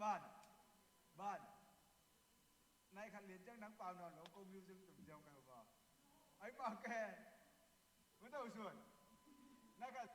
ban ban nay khăn liền chắc nắng vào nòn nó công yêu dương tụm gieo cầu vào ấy vào kè với đầu sườn nay khăn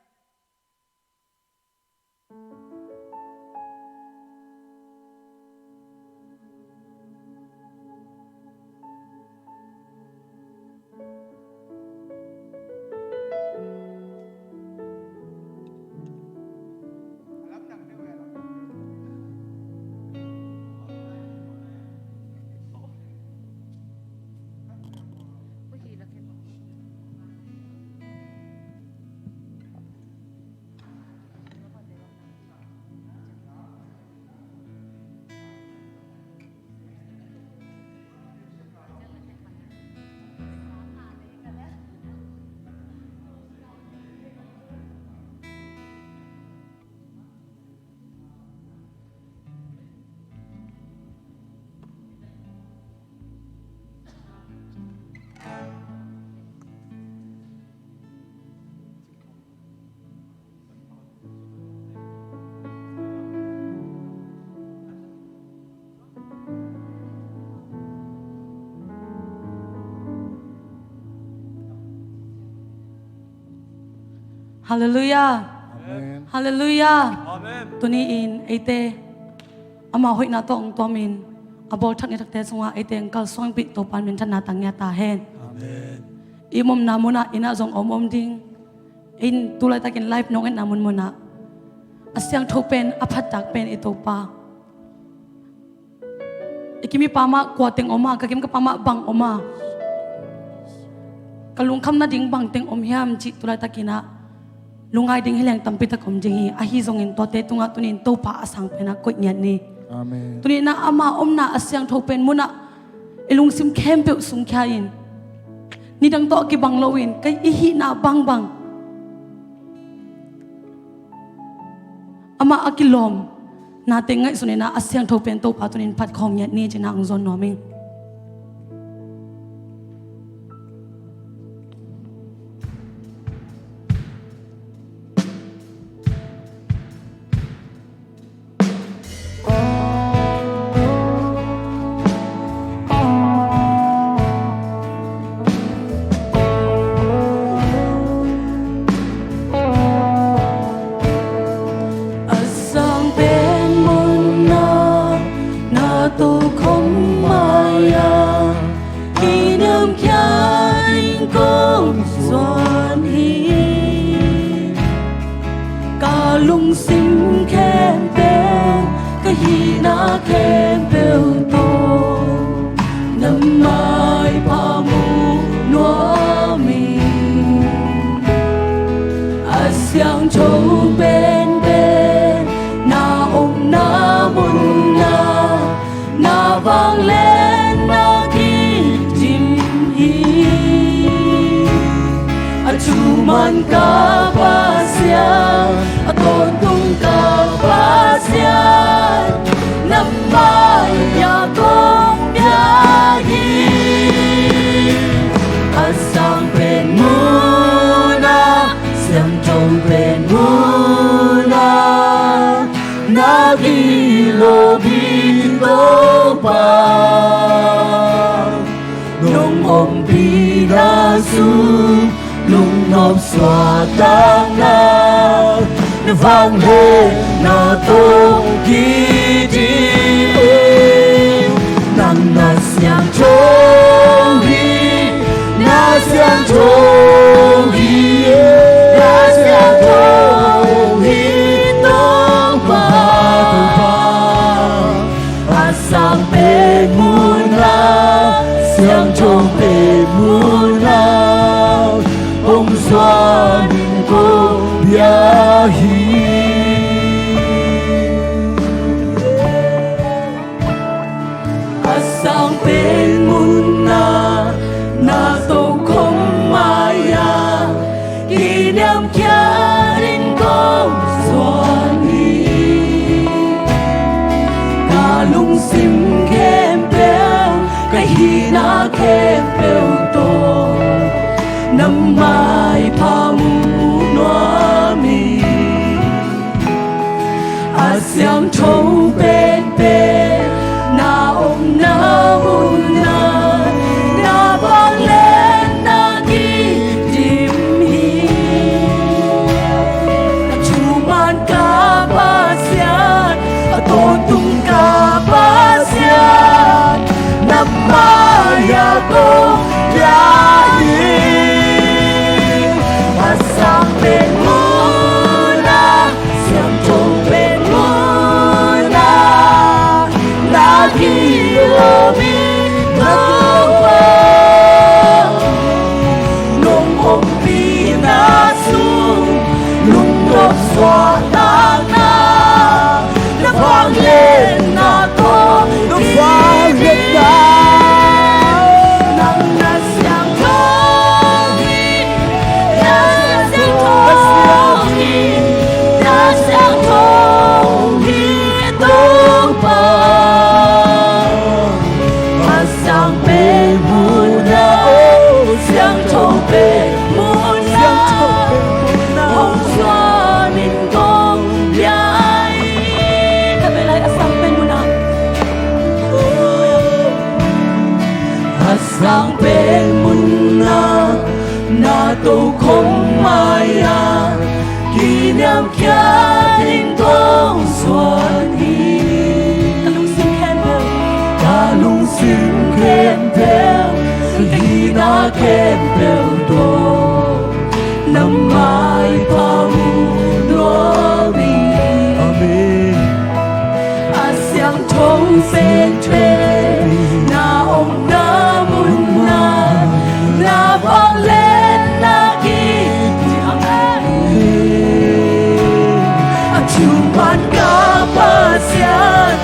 Hallelujah. Hallelujah. Tuni in ite ama hoi na tong tomin abol thak ni thak te sunga ite angkal song bit to pan min thana tangya ta hen. Amen. Imom namuna ina zong om ding in tulai takin life nong en namun muna asyang thopen aphat tak pen itopa ikimi pama kwateng oma kakim ka pama bang oma kalung kham na ding bang teng om hiam chi tulai takina lungai ding hilang tampi ta kom jingi ahi zongin to te tunga tunin to pa asang pena ko nyan ni Amen. tunin na ama omna asyang thopen muna ilung sim kempe sung khain ni dang to ki bang lowin kai ihi na bang bang ama akilom na te ngai sunina asyang thopen to pa tunin phat khom nyan ni jina ang zon noming lung sim khen bên cái hi na khen bêu to năm mai pa mu noa mi asyang châu bên bên na om na mun na vang lên na ki jim hi acuman ka pasian aton tung ka pasian namai ya kong ya hi asang pen muna siam trong pen muna na gi lo bi to pa nong om bi na su lung nộp xóa tăng na vang lên na tô kỳ đi nang na xiang châu hi na xiang châu hi na xiang châu hi tông ba asang pe mun na xiang châu pe mun na ông xoa đình cô bia hi asang pen mun na tô không maya kỷ niệm kia đến công xuân hi cả lung sim kem bèo cái hi na kem bèo to năm mai pa mu noa mi asyang châu bên bên ngọc xóa tan na nó vang lên na có nó vang lên na nắng na sáng thong hi na sáng thong hi na sáng thong hi tung bao mà sáng bên muôn na sáng thong bên muôn na hồng xoa nên con nhai kami lại asang bên muôn na asang bên muôn na tu không mai à kỷ niệm kia tình con xuân hi ta lung xin khen theo khi na khen theo đồ năm mai bao đua đi amen siang thong bên thuê na ông na mun na vang lên na ghi Cuman kapasian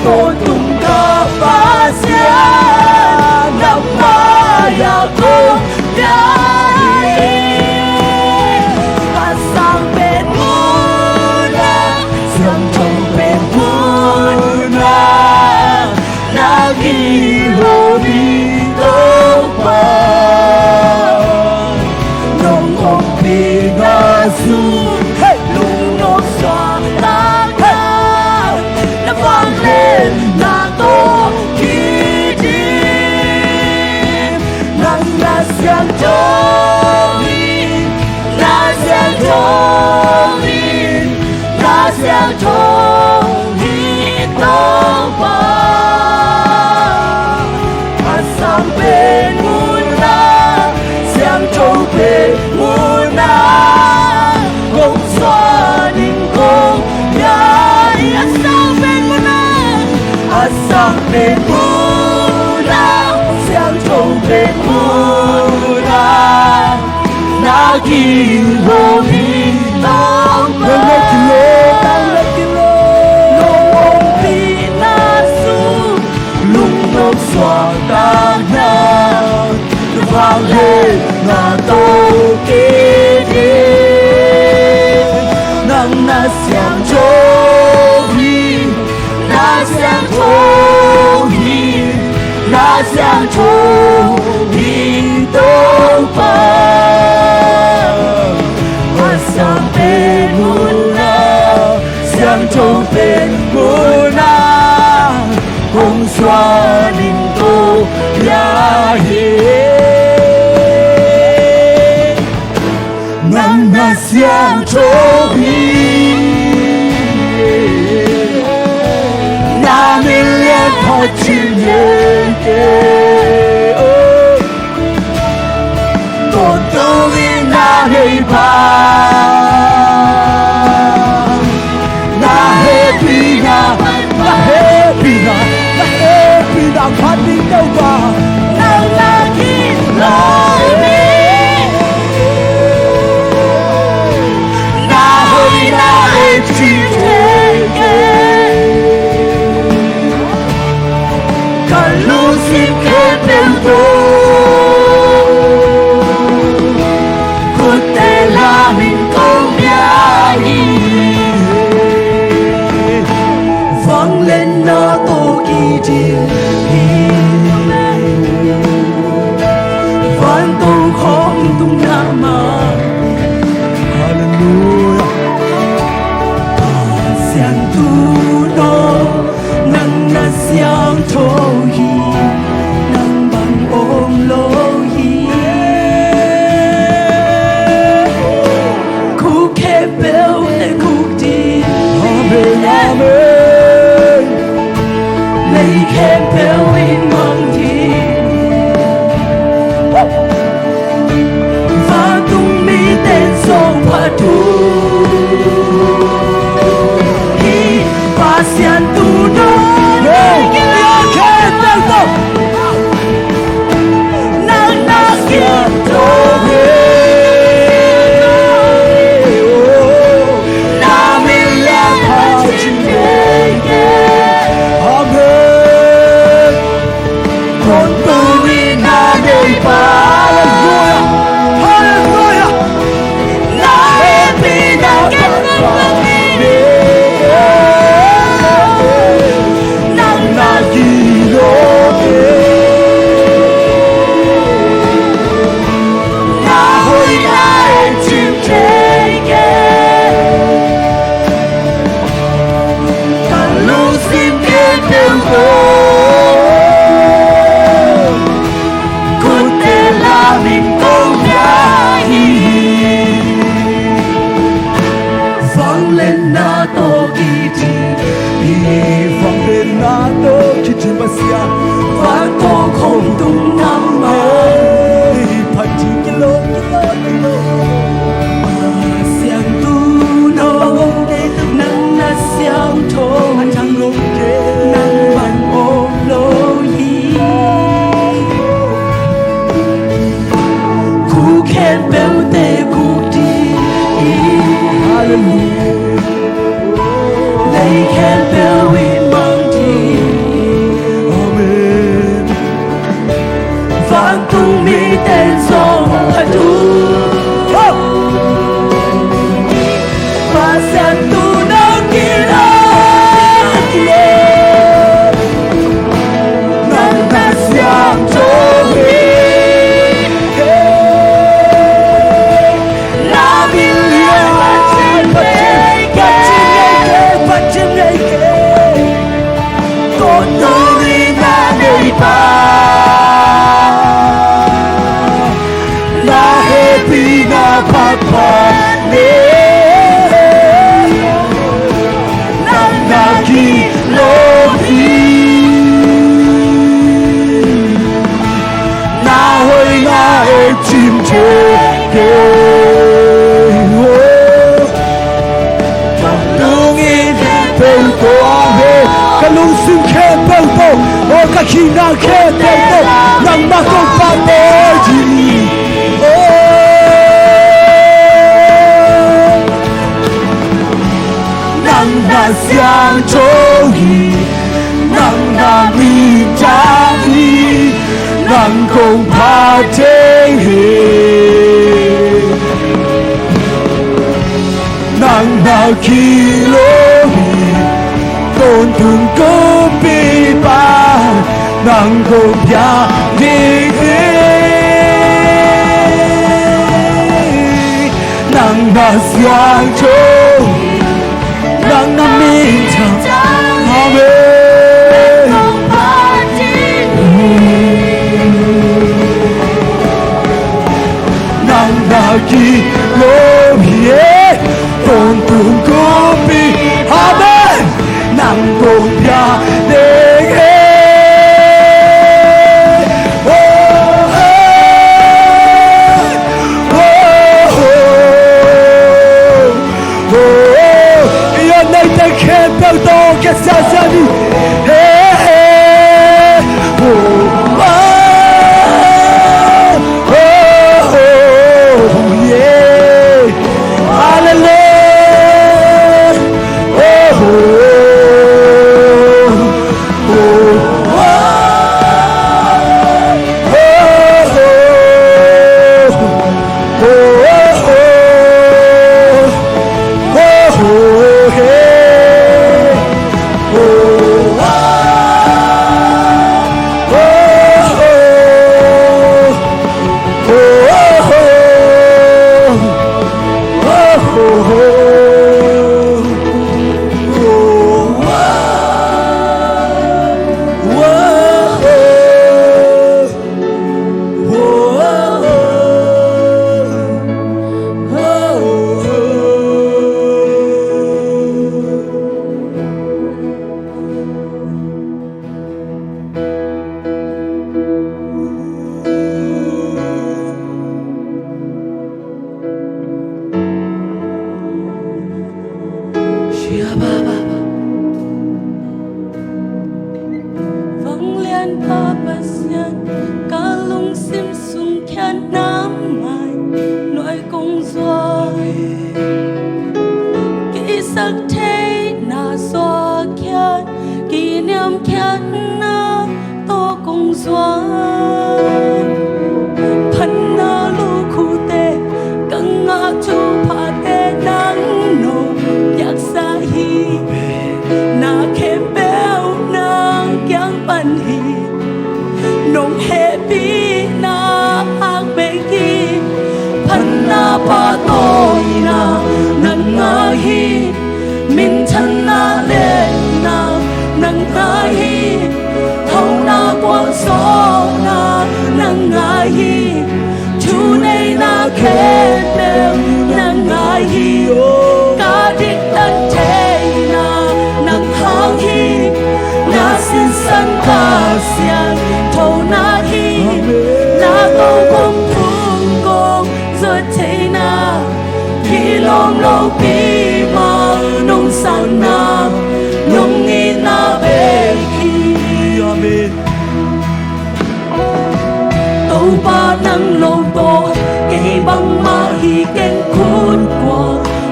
Tolong kapasian Nama aku dari Pasang ben muna Sang trong ben muna Lagi hobi topa Nong hobi ngasu Lung nong xóa ta cao Nó vang lên là tô kỷ niệm Nắng là sáng trông in Là sáng trông in Là sáng trông in tông bao Sáng bên muôn na Sáng trông bên muôn na Không xóa đình cùng nhai Sáng bên muôn na Sáng bên muôn na Sáng trông bên muôn na Na ghi hồ hi tông tăng lên kilo Nông ông đi na su Lung nông xóa ta na Vang lên là tô kỷ niệm Nắng na sáng trông hi Na sáng trông hi Na sáng trông hi tông bao Mà sáng bên muôn na Sáng trông bên muôn na Hồng xoa ninh tô ya hi Nắng na sáng trông hi Na mình lên thật chim nhẹ Tôn tư vi na hei ba Na happy na na happy na phát đi đâu vào Nắng na kín lối mi Na hơi na hei chi thế kê Cả lúc xin kê bên tôi Cô tê là mình không nhai Vang lên na tô kỷ niệm Vang tung không tung nama hallelujah Sáng tu đô Nắng na sáng thô hi Nắng bằng ôm lô hi Khu kê bèo để khu đi amen amen Lấy kê bèo in mong đi Và tung mi tên sông và thu Hi và xian tu đô Nắng na sáng thô hi lên na to kiti vang lên na to kiti basia vang to không tung nam ma phát triển cái lối xiang tu no nang na xiao thô chẳng ngông kê nang ban ô lô hi khu khen béo tê khu đi hallelujah they can build in mountain amen vang tung mi tên sông hạt thu và xem tu nó kia nang ta xiang cho hi la bin lia Papa ne nagi lohi na hoi na e chim che ke lung in pel to ave kalung sim khe pel to o ka khina khe pel to nang ma ko pa mo ji na xiang châu hi nang na mi cha hi nang kong pa te he nang na ki lo hi tôn tung ko bi ba nang kong ya de he nang na xiang châu nang na mi cha amen nang na ki lo hie tôn tung ko bi amen nang ko ya de he que se hace đi min chân na le na nang ai hầu na quang so na nang ai chu nei na khe nang ai ca đích lom lo pi ma nong sana nong ina be ki amen tàu ba nang lo to cây băng ma hi ken cuốn qua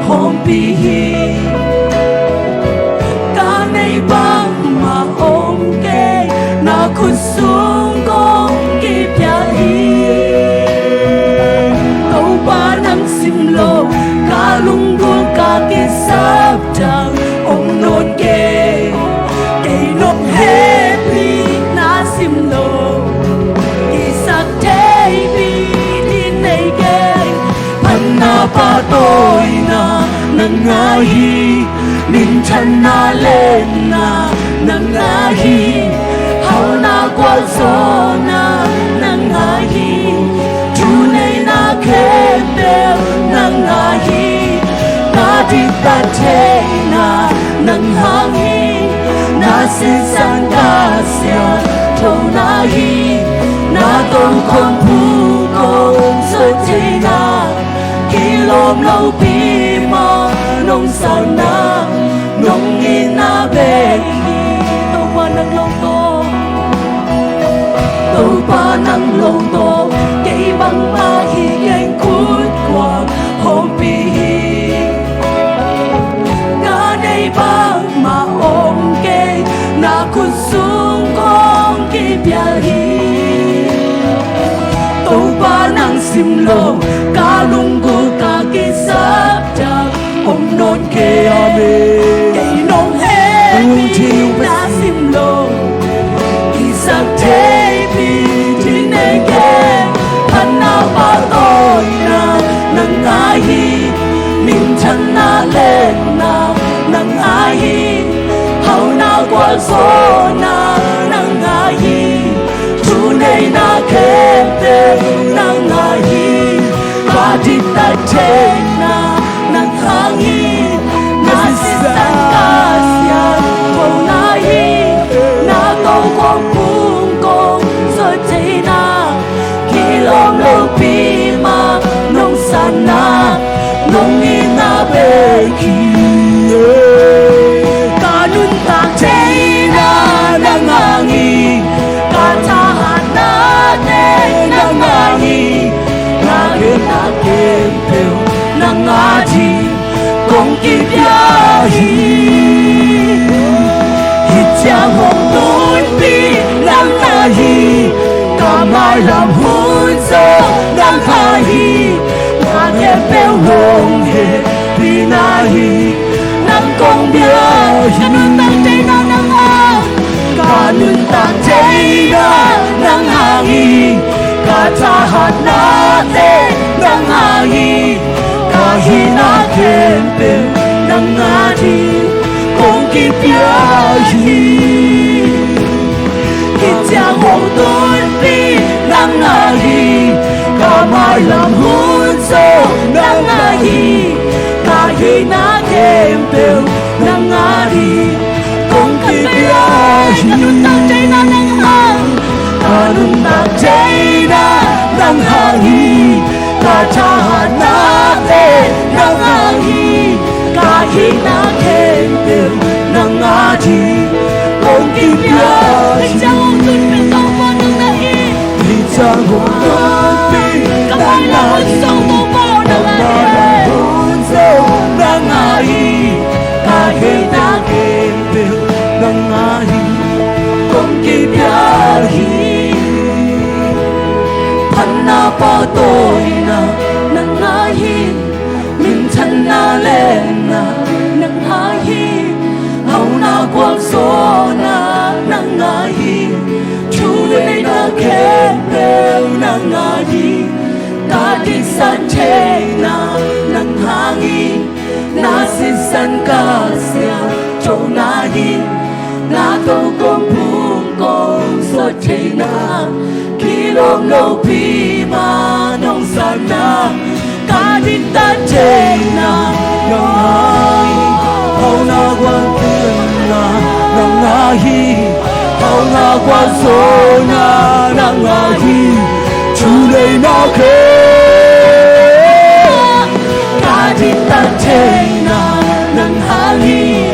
hôm pi hi cả ngày băng mà ôm kê na khun xuống con kịp ya hi tàu ba nang sim lo cả lung gun cả kia sắp chẳng ôm nôn kê cây nốt happy na sim lo na pa tôi na nang ngahi min chan na lên na nang ngahi hao na qua gió na nang ngahi chu này na khem bel nang ngahi na đi ta thế na nang ngahi na xin sang ta sia thâu na hi na tôn không phu công soi thế na lom lâu pi ma nong sana nong ina be tàu pa nang lâu to cây băng ma hi gen cút qua hôm pi cả đây băng mà ôm kê na kun xuống con kịp ya hi tàu pa nang sim lo cả lung gu om non ke ame cây non happy na sim lo isak te pi tine ke panna pa tôi na nang ai min chan na lên na nang ai hao na qua gió na nang ai chu này na khem te nang ai ba đi ta te na hangi na sisan kasya thâu na hi na câu con cung con rồi thấy na khi lom lo pi ma nong sana nong ina be ki ka nun ta thấy na nang hangi ka ta han na te nang hangi na kem teu nang aji con kịp ya hi hít chang hồng đốn pi nang na hi cả mai làm hôn gió nang ha hi na kẹp béo hồng he pi na hi nang con bia hi nun tang tay na nang ha cả nun tang tay na nang ha hi cả ta hat na te nang ha hi hi na khem pe nang nga thi con kịp ya hi kịp chang hồng đốn pi nang nga hi cả mai làm hôn gió nang nga hi cả hi na khem pe nang nga thi con kịp ya hi cả nun tang tay na nang ha cả nun tang tay na nang ha hi cả cha na te nang ai cả hi na khem pe nang ai con kịp ya hi cha hồng đốn pi tàu pa nang na hi hi cha hồng đốn pi nang na hi tàu pa hôn gió nang ai cả hi na khem pe nang ai con kịp ya hi panna pa tôi na nang ai min chan na lên na nang ai hao na quang gió na nang ai chu này na khem bel nang ai cả đi san che na nang ai na sin san ka sia châu na hi na câu công phung công so che na khi lom lo pi ma nong sana cả đi ta che na nong ai hao na quan tiên na nong ai hao na quan so na nong ai chu này na khe cả đi ta Satena nang hali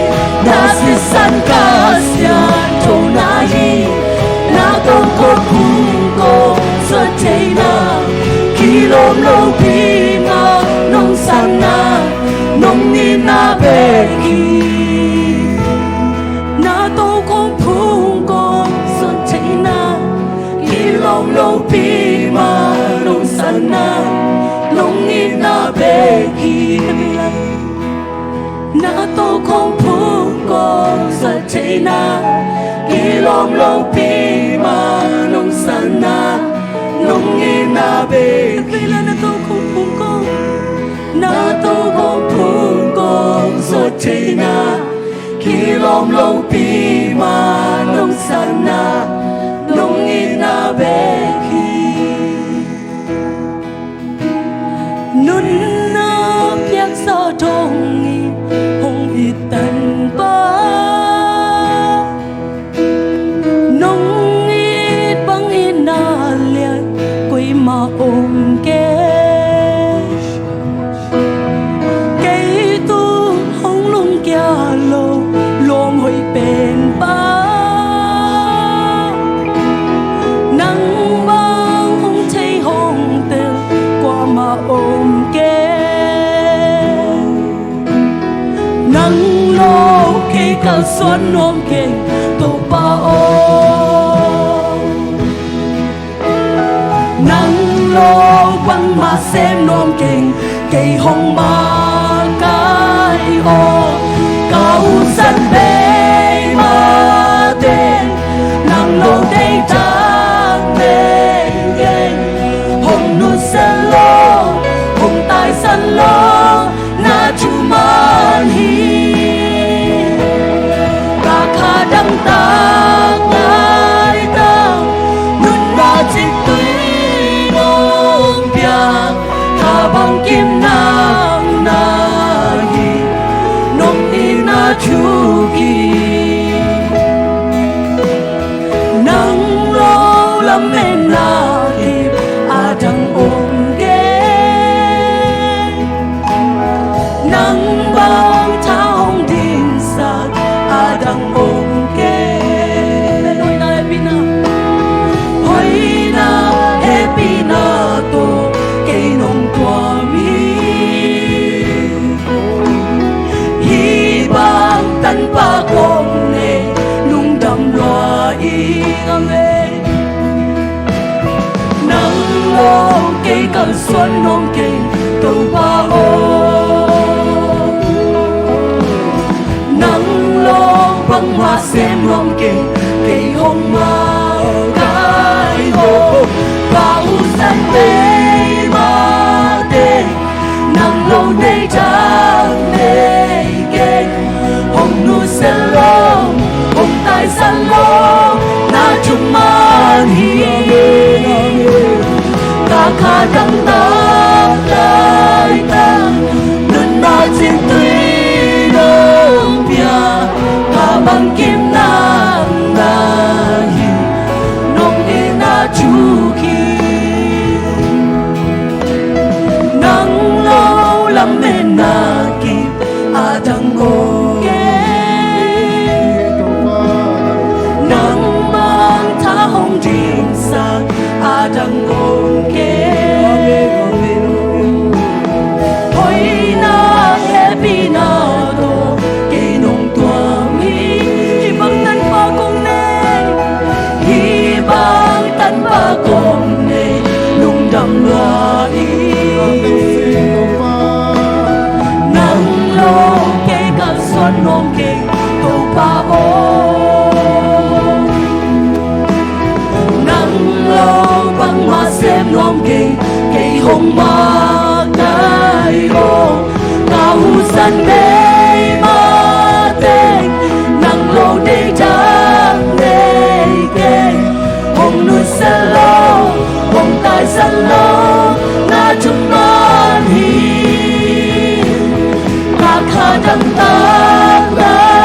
nasisan kasyan tunahi na tungkol ko Satena kilom lobina nung sana nung ninabeki na tungkol ko Satena kilom lobina nung sana nung ninabeki na tô không phúc con sa chạy na kỳ lom lâu pi mà nông san na nông nghe na bê vì là na tô không phúc con sa chạy na kỳ lom lâu pi mà nông san na nông nghe na bê nun na piak sa trong hong itan ba nong it bang inalia quay ma ôm ke cây tu hong lung kia lo lom hoi pen ba nang bang hong chei hong te qua ma ôm ke nang lo khi cả xuân ôm kề tô pa ô nang lo quăng mà xem ôm kề cây hồng mà cái ô cao sân bê mà tên nang lo đây trắng bên kề hồng nu sân lo hồng tai sân lo na chu man hi đăng ta ngài ta nun na chích tuy nông bia ta bằng kim nang na hi nông đi na chu ki nang lo lam men na hi a đăng ôm ghé nang bang thao din sa a đăng ôm tan pa con ne lung đầm loa y ame nắng lo cây cần xuân non cây cầu pa ô nắng lo băng hoa xem non cây cây hồng ma cái hồ vào sân bê mà đê nắng lâu đây trắng đây cây hồng nu sen lo hồng tai san lo na chung man hi ta kha đăng ta tai ta nun na chin tuy đông bia ta bằng kim nam na hi nông đi na chu ki nắng lâu lắm bên na kim a đăng ngô đăng ôm kê hoi na happy na do kê nông tua mi hi bang tan pa kong ne hi bang tan pa kong ne nung đầm loa y nang lo kê cả xuân nông kê tô pa ô băng mà xem non cây cây hồng mà cái hồ cao sân bê mà tên nắng lô đi trắng lê kê hồng nuôi sân lo hồng tai sân lo na chung man hi ta kha đăng ta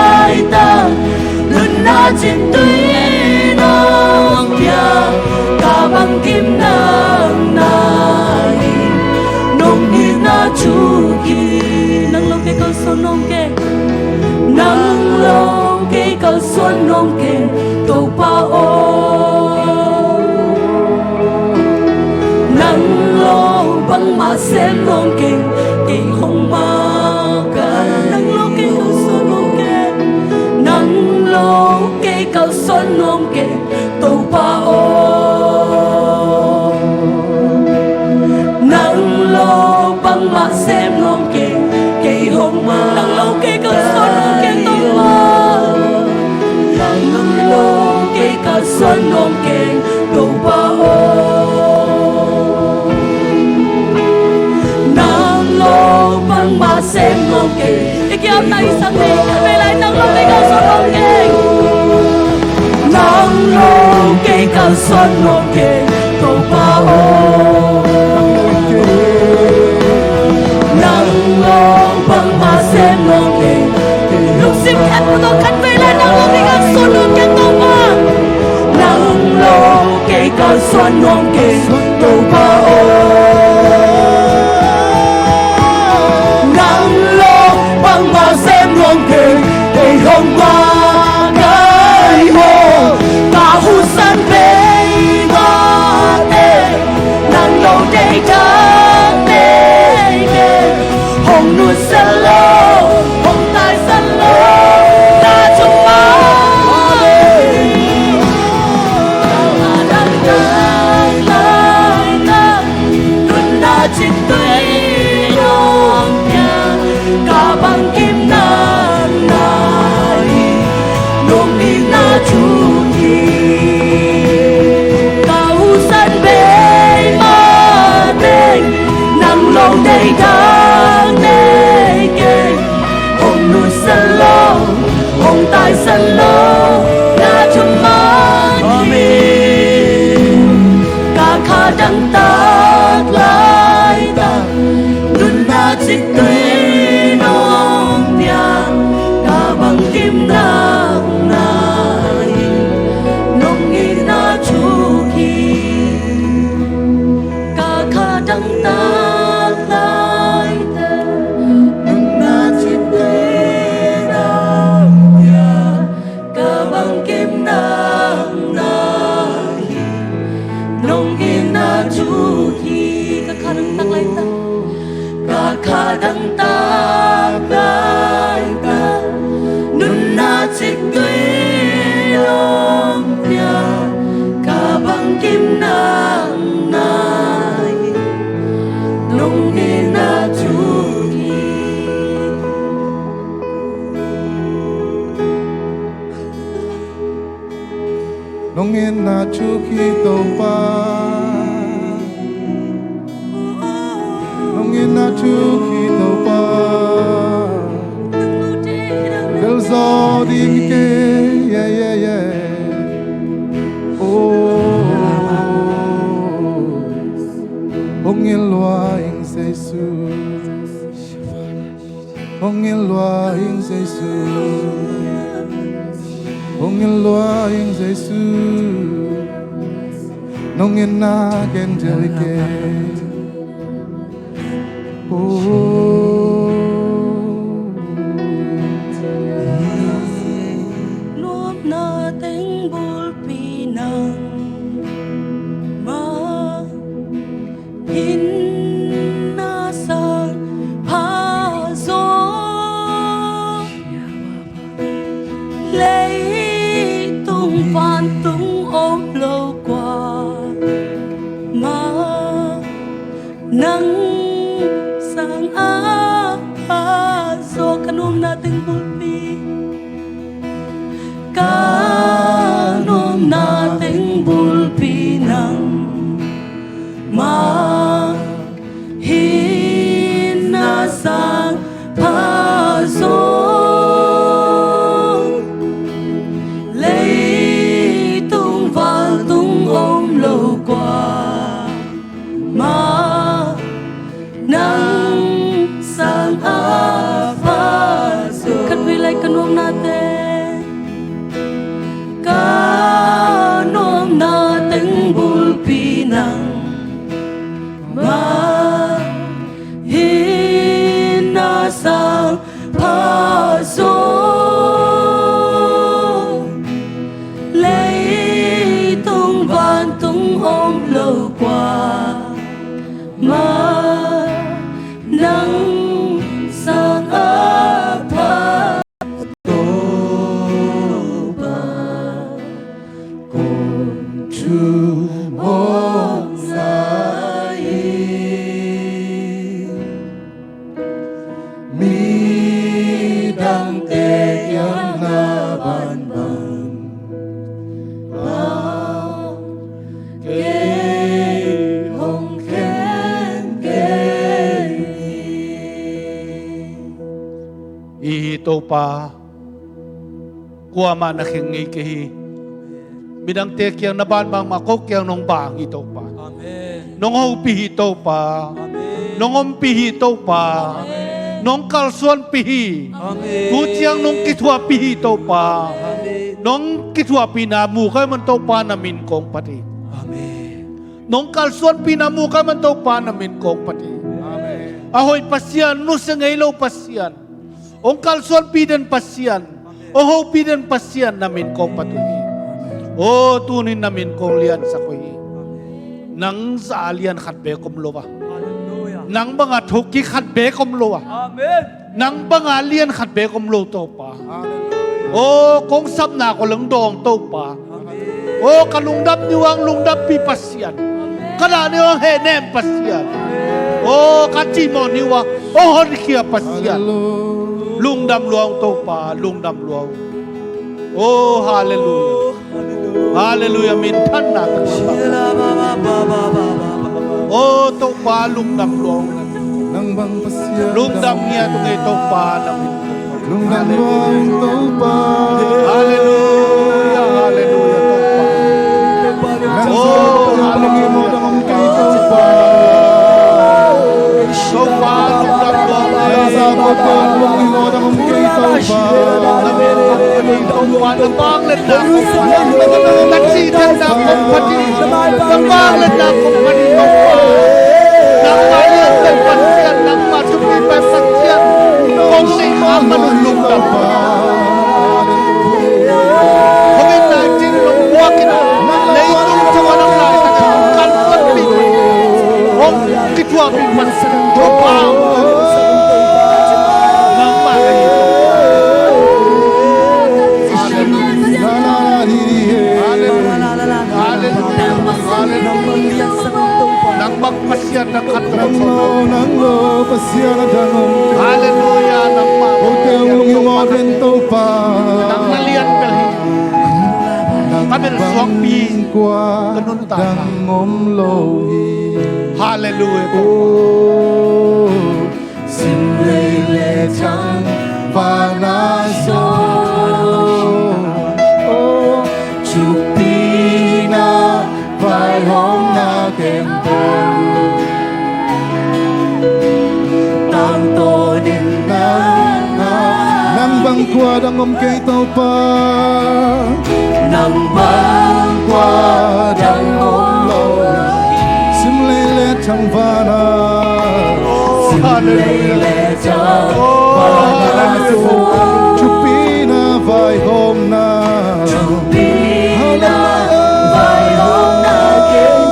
cầu xuân nông kề tàu pa ô nắng lô băng mà xem nông kề kỳ không ma cả nắng lô cây cầu xuân nông kề nắng lô cây cầu xuân nông kề tàu pa ô nắng lô băng mà xem nông kề kỳ không ma nắng lô cây cầu xuân nông kề tàu pa nắng lô cây cầu xuân nông kề tàu pa băng mà xem ngon kề cái hôm nay sang đi về lại nắng lô cây cầu xuân ngon kề nắng lô cây cầu xuân ngon kề cầu pa ô nắng lô băng mà xem ngon kề lúc sim khát của tôi khát về lại nắng lô cây cầu xuân ngon kề cầu pa nắng lô cây cầu xuân ngon kề cầu pa ô băng mà xem ngon kề để không qua cái hồ cả hút sân bê ngõ đê nàng lâu đây trắng đê đê hồng nuôi sân lô hồng tai sân lô ta trong má đang tới lại ta luôn đã chính tuy non nhà cả băng kim nang nai nông đi na chu thi cao sân bê ma đê nắng lâu đây đang đê kê hồng nuôi sân lô hồng tai sân lô na trong má thi cả kha đăng tác lại ta luôn na chích tuy nông nhà cả bằng kim nang nai nông nghi na chu khi cả kha đăng tác lại ta luôn na chích tuy nông nhà cả bằng kim nang nai nông nghi na chu khi cả kha đăng tác lại ta cả kha đăng tác lại ta nun na chích tuy nông nhà cả bằng kim nang nai nông đi na chu thi nông yên na chu khi tàu pa nông yên na chu khi tàu pa del gió đi kê yeah yeah yeah oh hong yên loa in Jesus hong yên loa in Jesus hong yên loa in Jesus nông yên na ken jeli ke nuốt na tiếng bul pi nang ma hin na sang pa zo lấy tung phan tung ôm lâu qua ma nắng sang a zo kanum na ting bulpi kanum na ting bulpi nang ma hin na sang pa zo lấy tung vào tung ôm lâu qua ma nang sang apa kan vilay kanom natin kanom natin bulpi nang ma hinasang paso pa kwa ma na kheng ngai ke hi midang te kyang na ban bang ma ko kyang nong bang hi to pa nong ho pi hi to pa nong om pi hi to pa nong kal suan pi hi tu chiang nong ki thua pi hi to pa nong ki thua pi na mu kai man to pa na min kong pati nong kal suan pi na mu kai man to pa na min kong pati ahoy pasian no sa ngai lo pasian ong kal suan pi den pasian o ho pi den pasian na min kong pati o tunin na min kong lian sa ko hi nang sa alian khat be kom lo ba nang banga thoki khat be kom lo amen nang banga lian khat be kom lo to pa o kong sap na ko lang dong to pa o kalung dap ni wang lung dap pi pasian kada ni wang he nem pasian o kachi mo ni wa o hon kia pasian lung dam luang to pa lung dam luang o hallelujah hallelujah min than na ka o to pa lung dam luang nang bang pasya lung dam niya to kay to pa na min lung dam luang to pa hallelujah hallelujah to pa oh hallelujah mo dang kay to pa to pa lung dam luang sa mo to mo dang kay to pa Nang bang let na taksi tan na kong pati nang bang let na kong pati nang bayad ng pasyan nang masuki pa pasyan kung siya manulong na pa COVID-19 nung buwakin na itong tawa ng lahat ng kalpat piti kung kitwa pinpansan tropang nang magayin nang magpasyan ng katrang nang lo pasya na dangom hallelujah nang hotel lungi mo den to pa nang nalian pelhi kami suang pi kwa ganun ta dangom lohi hallelujah oh sim le le chang va na so oh chupina vai hong na kem tang to din na nang bang kwa dangom kay tao pa nang bang kwa dangom lo sim le le chang va na sim le le chang va na so chupina vai hong na chupina vai hong na kem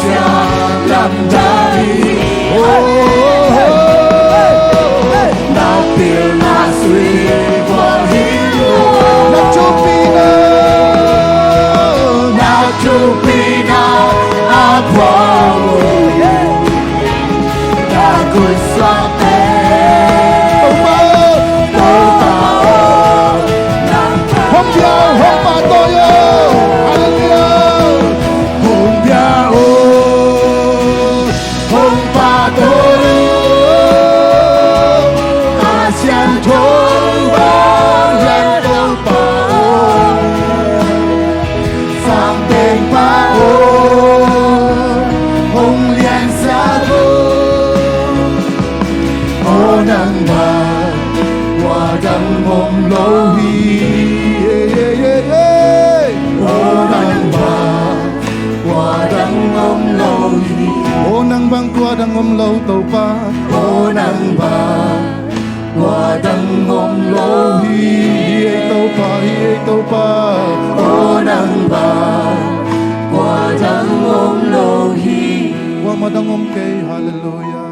家让大地，那边那水我一路，那就比那阿婆，那滚刷的。Đang ôm lâu tàu pa ô nắng vàng qua đằng ôm lô hi tàu pa ô nắng vàng qua đằng ôm lô hi qua mà đang ôm cây hallelujah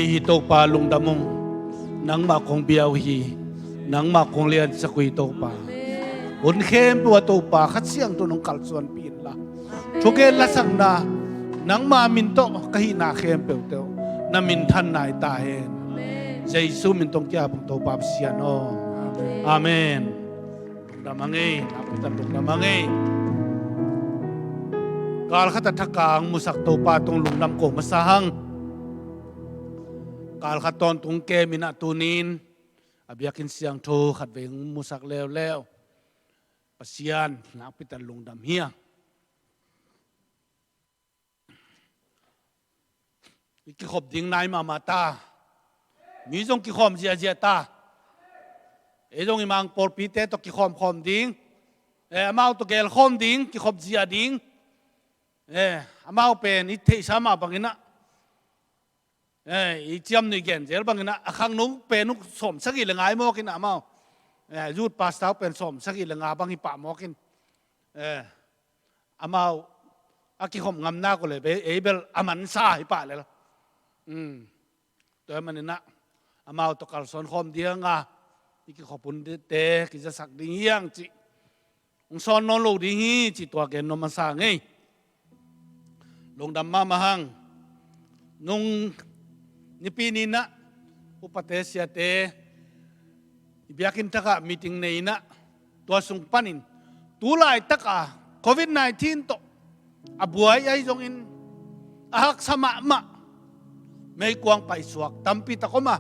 hito pa lung damong nang makong biyaw hi nang makong lian sa kuito pa un khem tua to pa khat siang to nong kalsuan pin la choke la sang na nang ma min to kahina khem pe to na min than nai ta hen jesu min tong kya pung to pa sian o amen damangai apitan lung damangai kal khata thakang musak to pa tong lung nam ko masahang kal khaton tung ke mina tunin abiakin siang tho khat veng musak lew pasian na pitan lung dam hiang ki khop ding nai ma mata mi jong ki khom zia ta e jong imang por pi te to ki khom ding e amau to gel khom ding ki khop zia ding e amau pen i the sama banginaอีเจียมนี่เก่งเจ้าบางนะข้างนู้นเป็นนุกสมสักกี่ละไงมอกินอ่ะมั้งยูดปลาสาวเป็นสมสักกี่ละไงบางทีป่ามอกินอ่ะมั้งอากิขมงำหน้าก็เลยไปเบลอามันซาให้ป่าเลยล่ะตัวมันนี่นะอ่ะมั้งตกกลสอนคอมเดียงอ่ะอีกขอบคุณเตะกิจะสักดิ้งยังจีองสอนนอนโลดิ้งจีตัวเก่งนอนมาสางไงลงดำมาหังนุ่งนี่ปีนี้นะอุปเทศเตibiakin taka meeting na ina tua sung panin tulay taka COVID-19 to abuhay ay zongin ahak sama ma may kuang paisuak tampi tako ma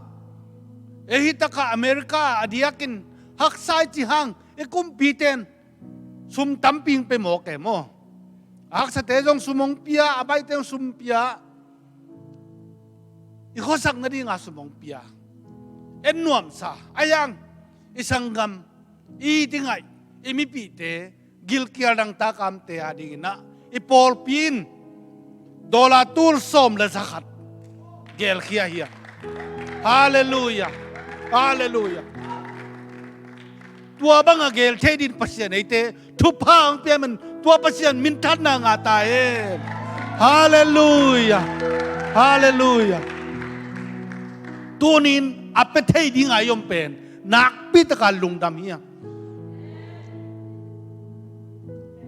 ehita ka Amerika adiakin haksay tihang kumpiten sum tamping pe mo ke mo ahak sa tezong sumong pia abay teyong sumpia ikosak na di nga sumong pia nuam sa ayang isanggam itingay imipite gilkiar ng takam te ading na ipolpin dola tul som la sakat gelkia hiya hallelujah hallelujah tua bang agel te din pasyan ite tupang piaman tua pasyan mintan na nga tae hallelujah hallelujah tunin apetay di nga yung pen nakpita ka lungdam hiya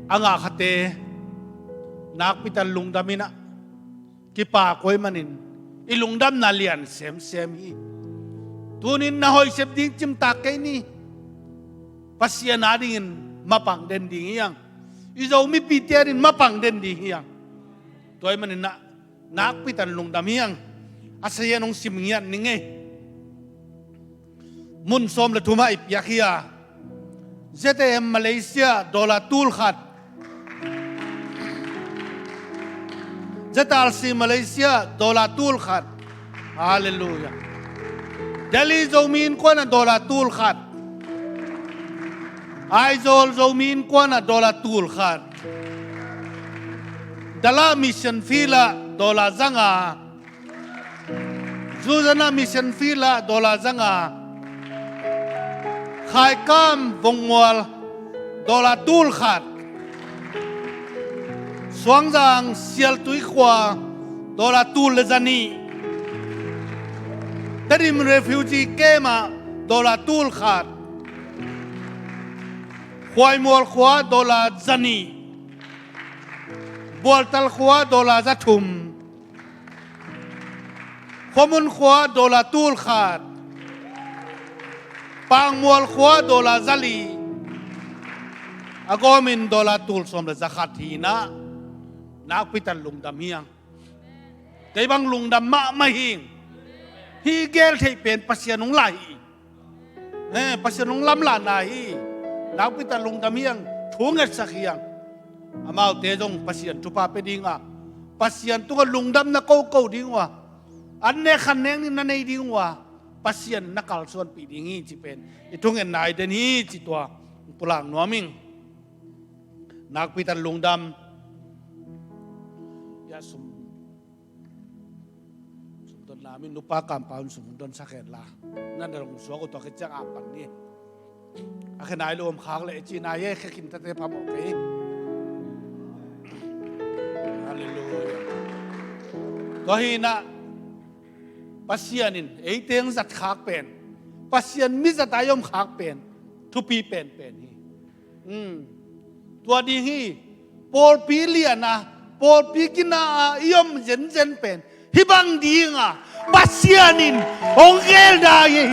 ang akate nakpita lungdam ina kipakoy manin ilungdam na lian sem hi tunin na hoy sep ding chimtakay ni pasya na dingin mapang den ding hiyang izaw mi pitya rin mapang den ding hiyang toy manin na nakpita lungdam hiyang asaya nung simingyan ninge mun som la tuma ipyakia ZTM Malaysia dola tul khat ZRC Malaysia dola tul khat hallelujah Delhi zomin ko na dola tul khat Aizol zomin ko na dola tul khat Dala mission fila dola zanga Zuzana mission fila dola zanga khai kam vongwal dola tul khat Suang Giang sial tui khwa dola tul lezani Tadim refugee kema dola tul khat Khwai mual khwa dola zani Bual tal khwa dola zatum Khomun khwa dola tul khat Pang mual khwa dola zali Agomin dola tul som le zakat hina Nak pitan lungdam hiang Kay bang lungdam ma mahing Hi gel thay pen pasyanong lahi Pasyanong lamla nahi Nak pitan lungdam hiang Thungat sa hiyang Amaw tejong pasyan tupa pedinga Pasyan tunga lungdam na kau dingwa Anne khaneng ni nanay dingwa Pasyan nakal son pidingi cipen Itungen nai den hi citwa Pulang nuaming Nak pitan lungdam Ya sumdon namin lupa kampaun sumdon sakit lah Nan darong suwa ko to kecang apan ni Akin ay luom khang le chinaye kakin tate pamok kay Hallelujah Tohina Pasyanin Eiteng zat khak pen Pasyan mi zat ayom khak pen Tupi pen hi Tua di hi Por pilian Por pikina iyom jen pen Hibang di nga Pasyanin Ongel dahi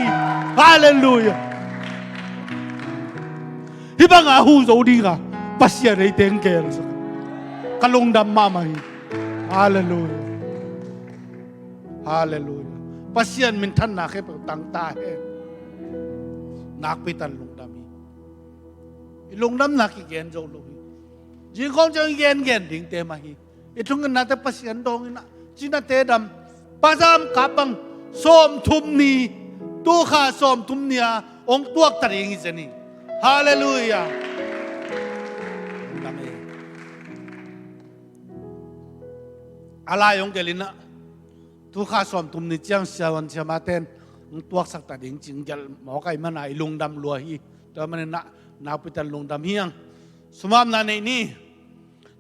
Hallelujah Hibang ahu zo di nga Pasyan ay tengkel Kalong dam mamahi Hallelujah Hallelujah Pasyan mintan na ke tang tahe Nakpitan lungdami Ilungdam nakigen zo lohi Jing kong jang gen ding temahi Itong nata pasyan dong ina Jina tedam Pasam kapang Som tumni Tuha som tumnia Ong tuak taring izani Hallelujah Amen Alayong gelina Tuha som tumni Jiang siyawan siyamaten Ong tuak sak taring jingjal Mawakay mana ilungdam luahi Taman na Napitan lungdam hiyang Sumam na ni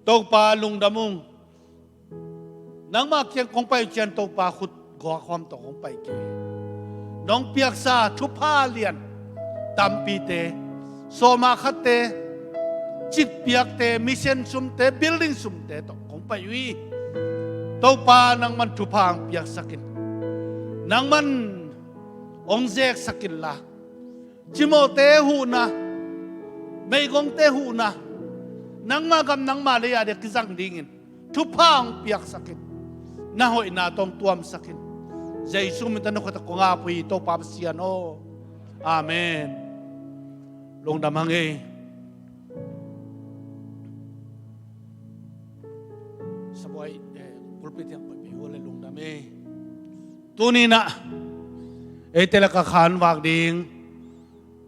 Tog pa lungdamong Nang makyang kong pa yung tog pa khut Gwa kwam to kong pa ike Nong piyak sa Tupalian Tampite Soma khate Chit piyak te Mission sumte Building sumte to kong pa yui Tog pa nang man tupang piyak sakin Nang man Ongzek sakin la Jimo te hu na May gong te hu na Nang magam nang malaya de kizang dingin Tupang piyak sakit Nahoy na tong tuam sakit Zay sumitan ko ko nga po ito papasiyan o Amen Long damangay Sa buhay pulpit yang pagpihuli long damay Tuni na tela kakhan wag ding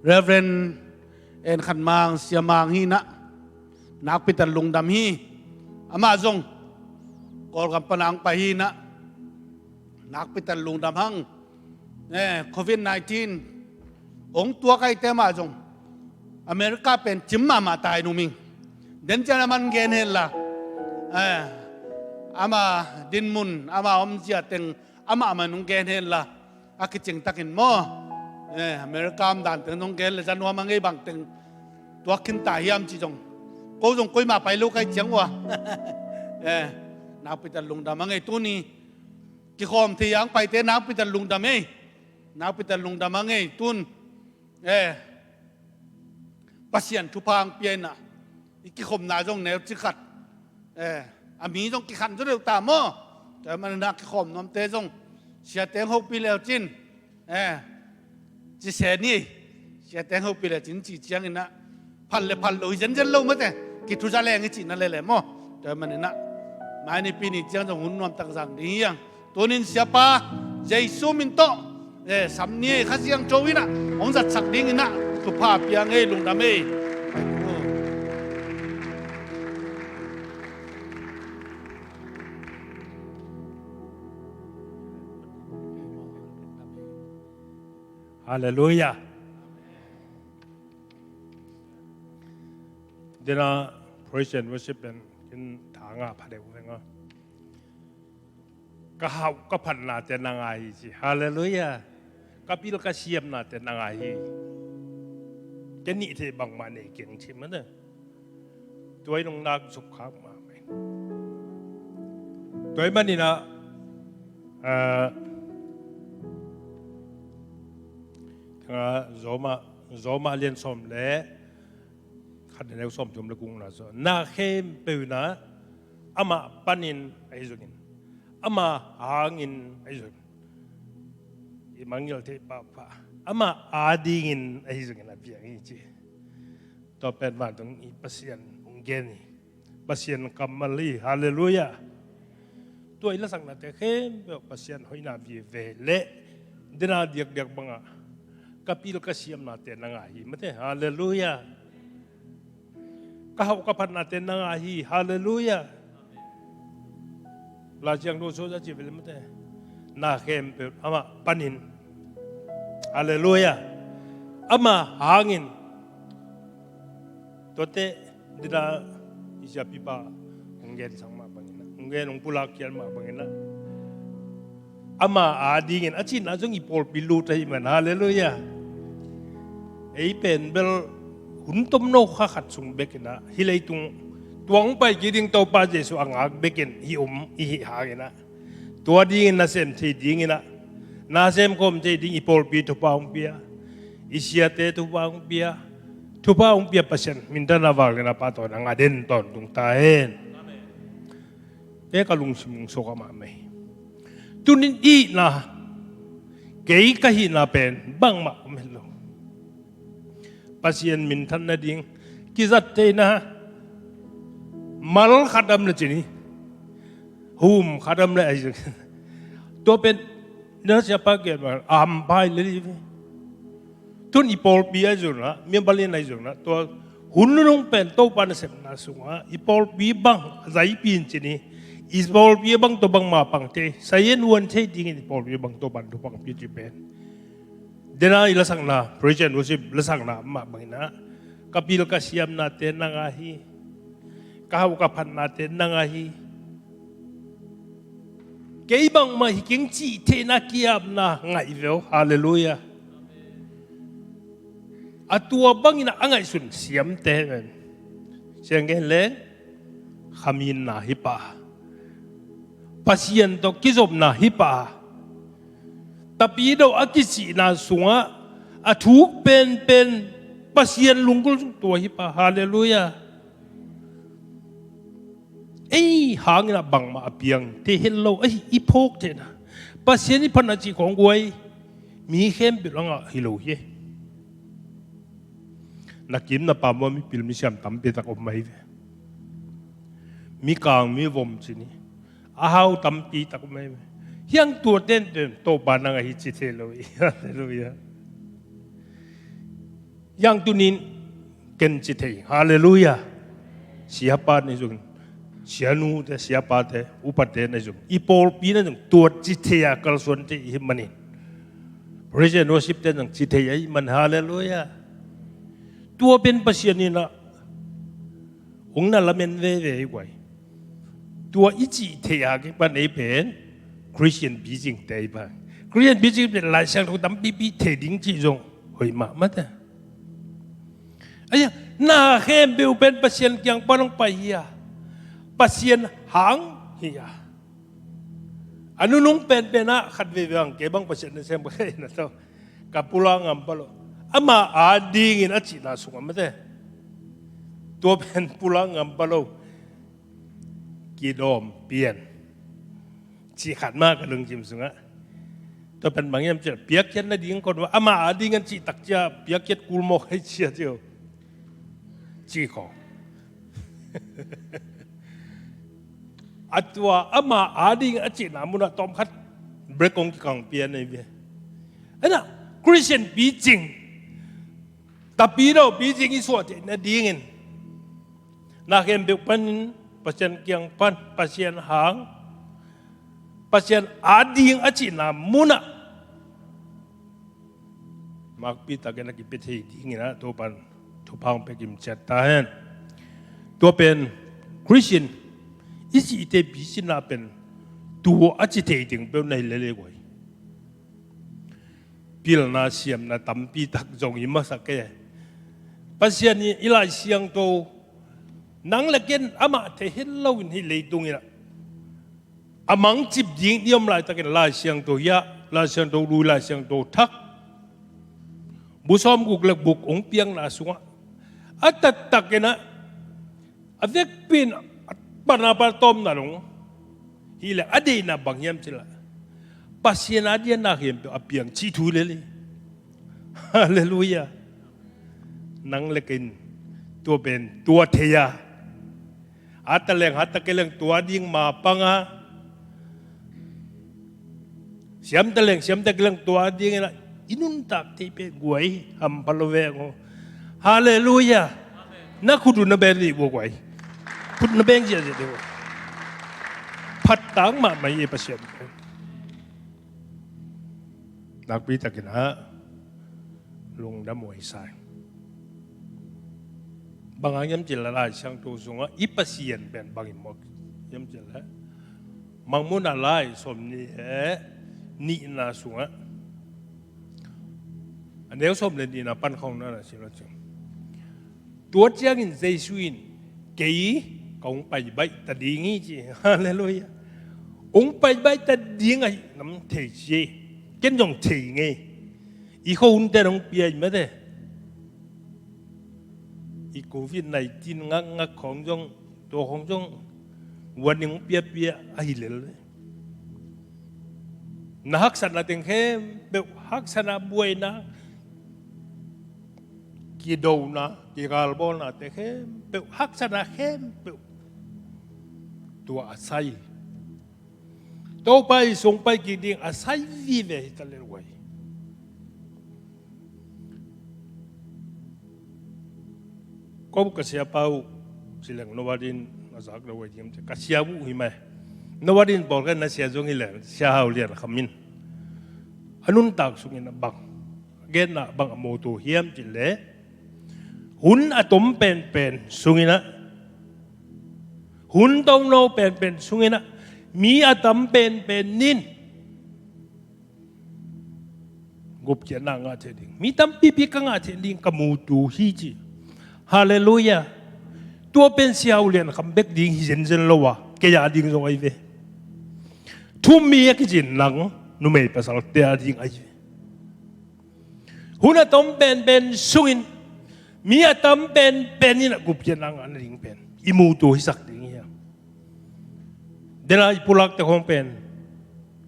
Reverend En khanmang siyamang hina Nakpitan lungdam hi Amazong Kol kam panang pahina Nakpitan lungdam hang COVID-19 Ong tua kay tema jong Amerika pen chimma matay numing Den cha naman genhel la Ama dinmun Ama omjia teng Ama nung genhel la Akiching takin mo Amerika am dan teng nung genhel Janwa mangay bang teng Tua kinta hiam chi jong Cô dùng quay mà phải lâu cái tiếng wa, nào bị tận lùng đam ngay tu ni, cái hôm thì anh phải thế nào bị tận lùng đam ngay, nào bị tận lùng đam ngay tuôn, pasien chụp hàng piên à, cái hôm nào trong nếu chỉ khát, mí trong cái khăn rất là tạm mơ,แต่มันนักcái hôm nằm tê trong, xe tiếng hậu pi leo chín, chỉ xe ni, xe tiếng hậu pi leo chín chỉ chiang ina. Pal lo jen lâu mất thế, cái thu gia leng cái chuyện này lẽ mò, để mà nên mai này pin chiang trong hun nom tak rằng đi yang, tunin siapa, Yesus minto, sắm ni khát giang châu ina, ông giật sặc đi ina, tu pa piang ấy lùng đam ấy, Haleluya. Dina praise and worship and in thanga phade wenga. Ka hau ka phan na te nangai chi. Haleluya. Ka pil ka siam na te nangai. Ke ni the bang ma ne keng chi ma ne. Tuai nong nak sup khak ma mai. Tuai ma ni na Zoma liên xóm lẽ khát nếu xóm chúng là cũng là rồi na khem bêu na ama panin ấy rồi ama hangin ấy rồi imangil thế papa ama adingin ấy rồi là việc gì chứ to pen van tung i pasien ungeni pasien kamali hallelujah tôi là sang na te khem bêu pasien hoi na vi về lẽ dina diak diak banga kapil kasiam natin nangahi mate hallelujah kahau kapan natin nangahi hallelujah la chiang do so ja chi vel mate na khem pe ama panin hallelujah ama hangin tote dina isya pipa ungen sang ma bangina ungen ung pulak kian ma bangina ama adingin achin ajong ipol pilu tai man hallelujah ei pen bel huntom no kha khat sung bekina hilei tung tuang pai giding to pa jesu angak bekin hi hi hagena tua ding na sem thi dingina na sem kom che ding ipol pi to pa ung pia isia te to pa ung pia pasen mindana walena pa to na ngaden ton tung ta hen ke kalung simung so ka ma mai tunin i na kei ka hi na pen bang ma melo pasien min than na ding kizat te na mal khadam na chini hum khadam la ai to pen na siapa ke am pai le tun ipol pi ai zona mi balin ai zona to hunung pen to pan sem na sunga ipol pi bang zai pin chini Isbol pi bang to bang ma pang te sayen wan te ding in pol pi bang to ban to bang pi ji pen dena ilasang na present worship lasang na ma bang na kapil ka siam na te nangahi kahaw ka phan na te nangahi kei bang ma hiking chi te na kiam na ngai veo hallelujah atua bang ina angai sun siam te men siang gen le khamin na hipa pasien to kizob na hipa tapi do akisi na sunga athuk pen pasien lungkul to hipa hallelujah ei hangina bang ma apiang te hello ei ipok te na pasien ni phana chi khong goi mi khem bilanga hilo ye nakim na pamo mi pil mi siam tam pe ta ko mai mi kang mi vom chini ahau tampi tak mai hiang tua ten to banang hi chi the lo hallelujah yang tunin ken chi the hallelujah siapa ni jung sianu te siapa te upate na jung ipol pi na jung tua chi the ya kal son te hi mani praise and worship te jung chi the ai man hallelujah tua ben pasien ni na ong na lamen ve ve kwaiตัวอีจีเทียกบ้านไอ้เป็นคริสเตียนบีจิงเตยบ้างคริสเตียนบีจิงเป็นหลายช่างทุกตั้มบีเทดิ้งจีจงหอยมามั้งแต่ไอ้ยังน่าเข้มเบลเป็นปัสเซียนยังป้องไปเฮียปัสเซียนหางเฮียอนุนุ่งเป็นนะขัดเวียงเก็บบังปัสเซียนในเซมไปนะเจ้ากับปุรังอัมปะโลอามาอาดีงินอาจีน่าสุขมั้งแต่ตัวเป็นปุรังอัมปะโลกีดอมเปลี่ยนชีขัดมากกับลุงจิมสุงะตัวเป็นบางอย่างจะเปียกเย็นนะดิ้งคนว่าอามาดิ้งกันชีตักจะเปียกเย็นกูมอกให้เชียเจียวชีของอัตว่าอามาดิ้งอาชีนามุนะตอมคัดเบรกงกังเปลี่ยนในเวียไอ้น่ะคริสเตียนปีจริงแต่ปีเราปีจริงอีส่วนเนี่ยดิ้งเงินนักเรียนเด็กปันpasien kiang pan pasien hang pasien ading aci na muna magpita ka nagipiti tingin na topan tupang pegim chatahanตัวเป็นคริสเตียนอิสิเตบิสินาเป็นตัวอาจิเตติงเป็นในเลเลกวยพิลนาเสียมนาตัมปีตักจงอิมาสักแก่ปัจจัยนี้อิลาเสียงโตนังเล็กนอามาเทหินลาวินฮิเลตุงินะอามังจิบยิงเดียมลายตะเกนลาเสียงโตยะลาเสียงโตรูลาเสียงโตทักบุษอมกุกเล็กบุกองเปียงนาสุงะอัตตะเกนะอเวกปินปนาปตอมนาลงฮิเลอดีนาบังยามจิละปัสยานาเดียนาเห็นเป็นอเปียงชีทูเลลีฮาเลลูยานังเล็กินตัวเป็นตัวเทียอัตเลงหัตตะเกเลงตัวดิ่งมาปังะเสียมตะเลงเสียมตะเกเลงตัวดิ่งนะอินุนตักที่เป็นกวยฮัมพลเวงฮาเลลูยานักขุดนเบลีบวกไว้ขุดนเบงเจเจเดียวพัดตังมาไม่เอประเสริฐนักปีตะกินฮะลงดำมวยใส่บางอย่างจิละลายช่างตัวสูงอ่ะอีประเสริฐเป็นบางอย่างมกยังจิละมังมุนอะไรสมนี่นี่นาสูงอ่ะอันเดียวสมเลยดีนะปั้นของนั่นนะสิเราจึงตัวเจ้ากินใจสุนกี่กงไปใบตัดดิ่งจีฮาเลลูยาองไปใบตัดดิ่งไงน้ำเทจีเกินจงเทไงอีเขาอุ่นแต่ต้องเปลี่ยนไม่ได้อีโควิดในจีนงักของจงตัวของจงวันนึงเปียไอ้เลยนักสันนัดเองเข้มแบบฮักสันบวยนะกีโดนะกีกาลบอลนะแต่เข้มเปฮักษณะเข้มเปตัวอาศัยต่อไปส่งไปกีดิ่งอาศัยวิเวตเลวไว้ก็บุกเสียเป้าสิเลงนวดินมาจากเราไว้ยิ่งจะกัเสียบุหิมะนวดินบอกกันนะเสียจงหิเลงเสียหาวเลียนขมินอนุนตักสุงินบังเกณฑ์นะบังโมตูเฮียมจิเลหุ่นอะตอมเป็นสุงินะหุ่นตองโนเป็นสุงินะมีอะตอมเป็นนินกบเจนางาเทดิงมีตัมปีกังาเทดิงกมูตูฮีจีฮาเลลูยาตัวเป็นเสียวเลียนคำเบกดิงฮิเจนโลวะเกียดิงทรงไอเวทุ่มมีกิจินหลังนุ่มเอภาษาเตียดิงไอเวหุ่นอะตอมเป็นสุงินมีอาตมเป็นนี่นะกุบเจนังอันดิ่งเป็นอิมูตัวฮิสักดิ่งเฮียเดลาอิปุลักตะคงเป็น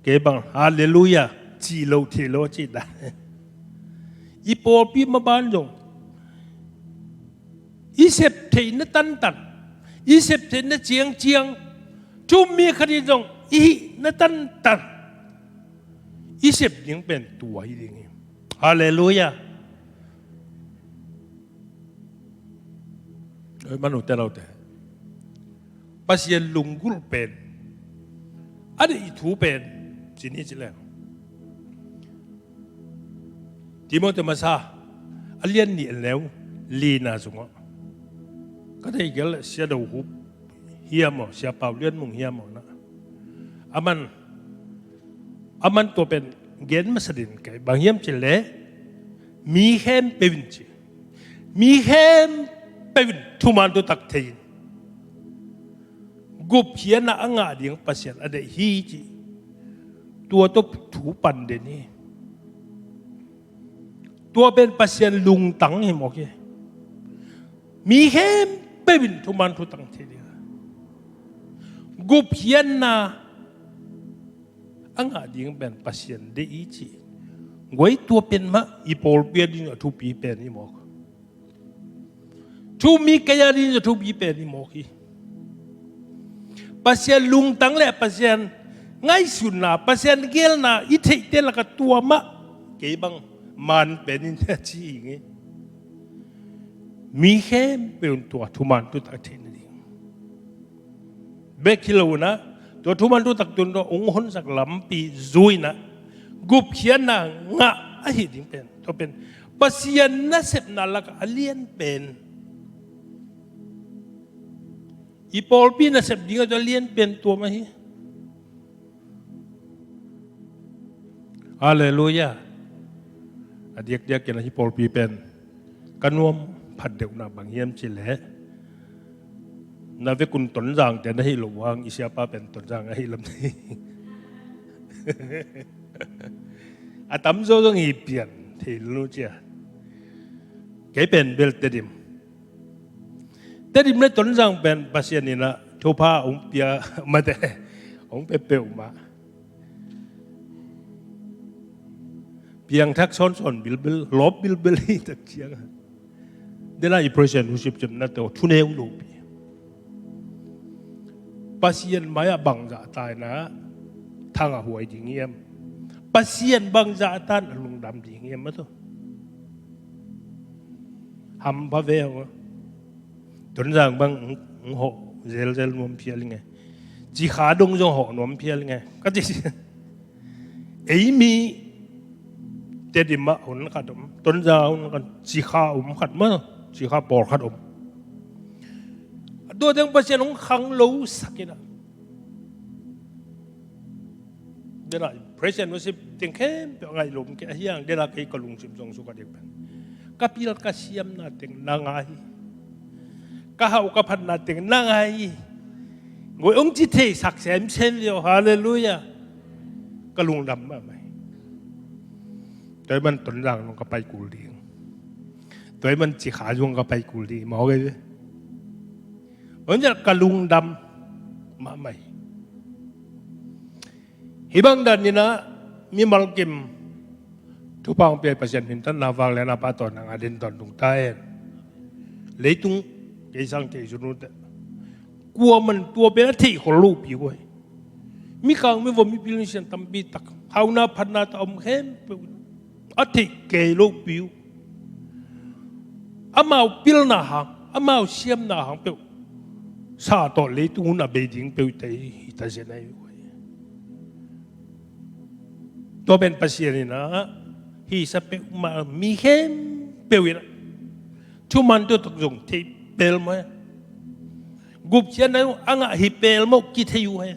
เก็บังฮาเลลูยาจีโลเทโลจีดาอิปอปีมาบานจงอิเสพเทนตันอิเสพเทนเจียงจุมมีคดีจงอินตันอิเสพดิ่งเป็นตัวฮิดิ่งฮาเลลูยามนุษย์เราแต่ปัจจัยลุงกุลเป็นอะไรอีทูเป็นสิ่งนี้จิแล้วที่มันจะมาซาอันเลียนนี่แล้วลีน่าสงะก็ได้กันเสียดาวหุบเฮียมเสียเป่าเลียนมุงเฮียมนะอามันตัวเป็นเกณฑ์มาสดินไก่บางเฮียมจิเลมีแค่เป็นจิมีแค่เป็นทุมันตัวตักเทียนกุบเขียนน่ะอ่างเดียงปัสยันอะไรฮีจีตัวตัวถูปันเดนี่ตัวเป็นปัสยันลุงตังเห็นหมดเลยมีแค่เป็นทุมันตัวตักเทียนกุบเขียนน่ะอ่างเดียงเป็นปัสยันเดอีจีไว้ตัวเป็นมะอีโปลเปียดินทุปีเป็นนี่หมดทุมีกายดินจะทุบีเป็นนี่หมอกีปัสยาลุงตั้งแหละปัสยาง่ายสุดนะปัสยาเกลนะอิทธิเตละกับตัวมะเก็บังมันเป็นนี่จีอย่างงี้มีแค่เป็นตัวทุมันตัวตักเทนนี่เบคิโลนะตัวทุมันตัวตักตุนตัวองค์หนสักลำปีซุยนะกุบเขียนนะงะไอ้ดิ่งเป็นตัวเป็น pasien na sep na lak alien pen ipol pi na sep dinga alien pen tua mahi haleluya adiak dia kena ipol pi pen kanuam phat deu na bang hiam chi le na ve kun ton jang te na hi lo wang isia pa pen ton jang hi lam ni atam zo zo ngi pian thì lu chia cái bên bel tedim lấy tuần giang bên pasien này na thô pa ông pia mà thế ông pe mà piang thắc son bil lốp bil hi tất chiang đây là impression worship chấm na to thu nêu lu pi pasien maya bang dạ tai na thang à huai ding em pasien bang dạ tan lung dam ding em mà thôi hầm ba về không tuần giang bang họ zel nuông pia linh chỉ khá đông trong họ nuông pia linh cái gì ấy mi thế thì mà hôn khát ông tuần giang còn chỉ khá ông khát mà chỉ khá bỏ khát ông đôi tiếng pasien ông khăng lâu sắc cái đó đây là present worship tiếng khem ngày lùm cái hiang đây là cái câu lùng sim trong số các điệp kapil kasiam nating nangai kahau kapan nating nangai ngồi ông chỉ thấy sắc xem liều hallelujah kalung đam mà mày tới mình tuần rằng nó kapay cù liền tới mình chỉ khá dùng kapay cù liền máu cái vấn đề kalung đam mà mày hi bang dan ni na mi mal kim thu pang pe pasien hin tan na wang le na pa ton ang adin ton tung tai leitung ke sang ke junu te kwa man tua be thi ho lu pi wei mi kang mi vo mi pilin sian tam pi tak hau na phan na ta om khem a thi ke lu pi amao pil na hang amao siam na hang pe sa to leitung na be ding pe te ta se naiตัวเป็นปัจจัยนะฮีสเปมามีเข้มเปลี่ยนชั่วมันตัวตกลงที่เปลี่ยนมั้ยกุบเช่นนั้นอ่างฮิเปลี่ยนมั้งกี่ที่อยู่ให้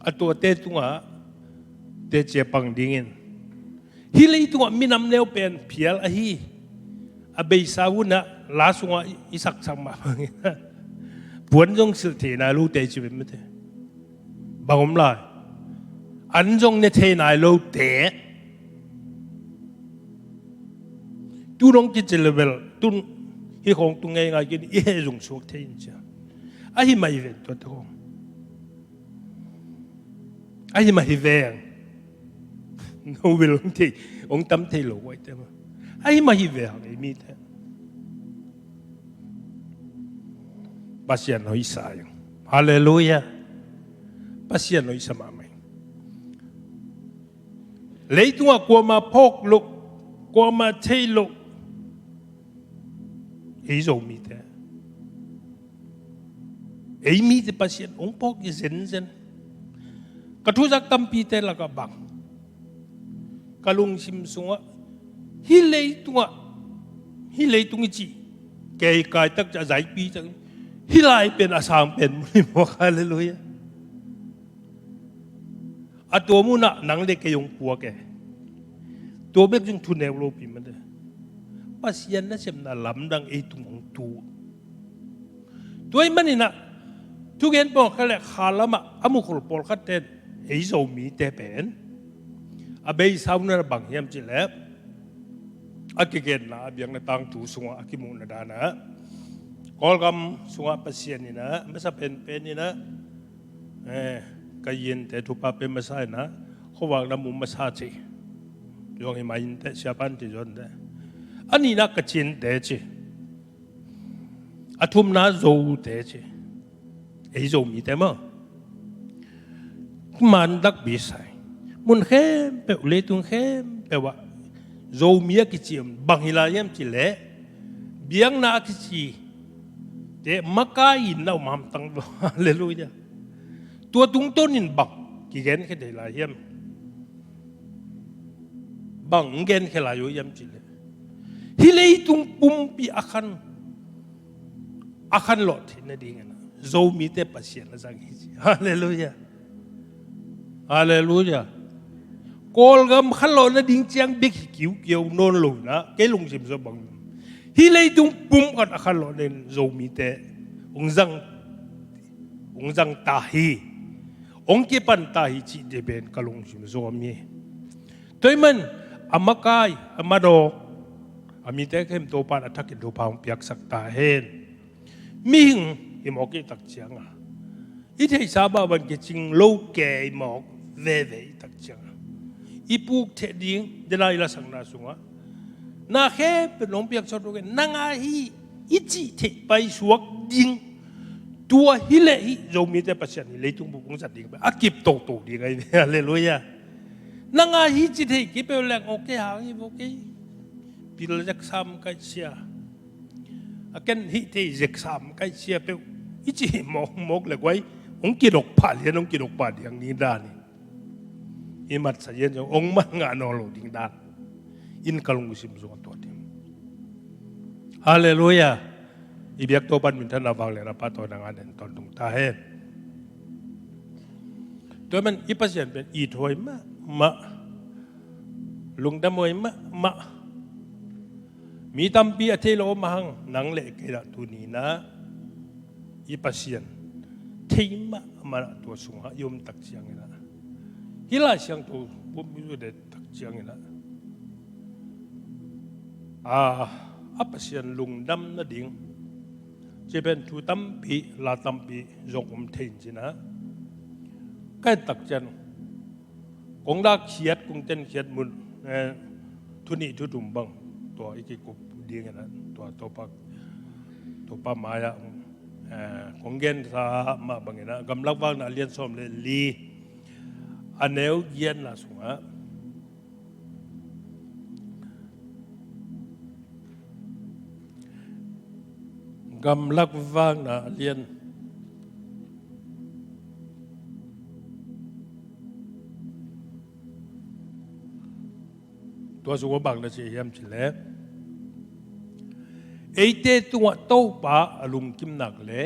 อัตัวเตตัวเตเจ็บปังดิ่งฮิเลยตัวมีน้ำเลี้ยวเป็นเพียลอะฮีอเบยสาวนะลาสงอิสักสัมมาปวนจงสุดที่นาลูเตจิเป็นไม่ได้บางอมลายอันจงเนี่ยเทนายโลเตะตุนงกิจเลเวลตุนที่ของตุงไงกินเอจงสุกเทนจ้ะไอ้ไม่เวนตัวตรงไอ้ไม่เวนโนเวลงที่องตั้มเทโลไว้แต่ว่าไอ้ไม่เวนไอ้มีแต่ปัสยานหอยสายฮาเลลูยาปัสยานหอยสมาlấy tua qua mà phok lục qua mà chơi lục ấy rồi mi thế ấy mi thì bác sĩ ông phok cái dân cái thứ giác tâm pi thế là cái bằng cái lùng sim sung á hi lấy tua cái gì cái tất cả giải pi chẳng hi lại bên asam bên một hallelujah àตัวมุนะนังเด็กยงปัวแกตัวเบกจงทุนเอวโรปีมันเด้ปัสยันนั่นเสมน่ะลำดังไอตุงองตัวไอ้มันนี่นะทุกเย็นบอกกันแหละขาละมาอามุขลปอลขัดเต้นไอโซมีเตเป็นอาเบยสาวนั่นบังเฮียมจิเล็บอากิเกนนะเบียงในตังถูสงอากิมุนดานะกอลกำสงปัสยันนี่นะไม่ใช่เป็นนี่นะก็ยินแต่ทุกปาเป็นมาใช่นะเขาวางน้ำมุมมาซาจียองให้มายินแต่เสียปันจีจนแต่อันนี้นักกจินแต่จีอาทุ่มน้าโจแต่จีไอ้โจมีแต่มั้งมันดักบีใส่มุนเข้มเปล่าเลี้ยตุงเข้มเปล่าโจมีกิจิมบางฮิลายัมจีเล่เบียงนากิจิแต่มักกายินเรามามตังเลลุยเดียตัวตุงต้นนินบักกี่เกนแค่เดลายเยี่ยม bang gen khelayo yam chile hilei tung pumpi akan lot na dingana zo mi te pasien na sang hi hallelujah hallelujah kol gam khalo na ding chiang big kiu kiu non lo na ke lung sim so bang hilei tung pum kan akan lo nen zo mi te ong zang ta hi ong ki pan ta hi chi de ben kalung sim zo mi toy man amakai amado ami te kem to pan attack do pa piak sak ta hen ming imoki tak chiang a i thei sa ba ban ke ching lo ke imok ve tak chiang ipuk the ding de lai la sang na sunga na khe pe long piak chot ke nanga hi ichi the pai suak ding tua hile hi zo mi te pasien ni le tung bu kong sat ding ba akip to ding ai hallelujah nanga hi chi thei ki pe leng okay ha hi bo ke pil jak sam kai sia aken hi te jak sam kai sia pe ichi mok le kwai ong ki dok pa lian ong ki dok pa diang ni da ni imat sa yen ong ma nga no lo ding dan in kalung sim zo to tim hallelujah ibiak to pan min than awang le na pa to nang an ton tung ta he to man ipasien ben i thoi ma lung da moi ma mi tampi athelo mahang nang le ke da tu ni na ipasien theima ma to sunga yom tak chiang ina hila siang to bu mi de tak chiang ina apasien lung dam na ding je ben tu tampi la tampi zong thein china kai tak chan kong da khiat kong ten khiat mun thu ni thu tum bang to iki kup ding na to pa maya kong gen sa ma bangena gamlak wang na lian som le li aneu yen la sunga gamlak wang na lianตัวสุขบังนะเชียมชิเลไอเตตัวโตปะลุงกิมหนักเลย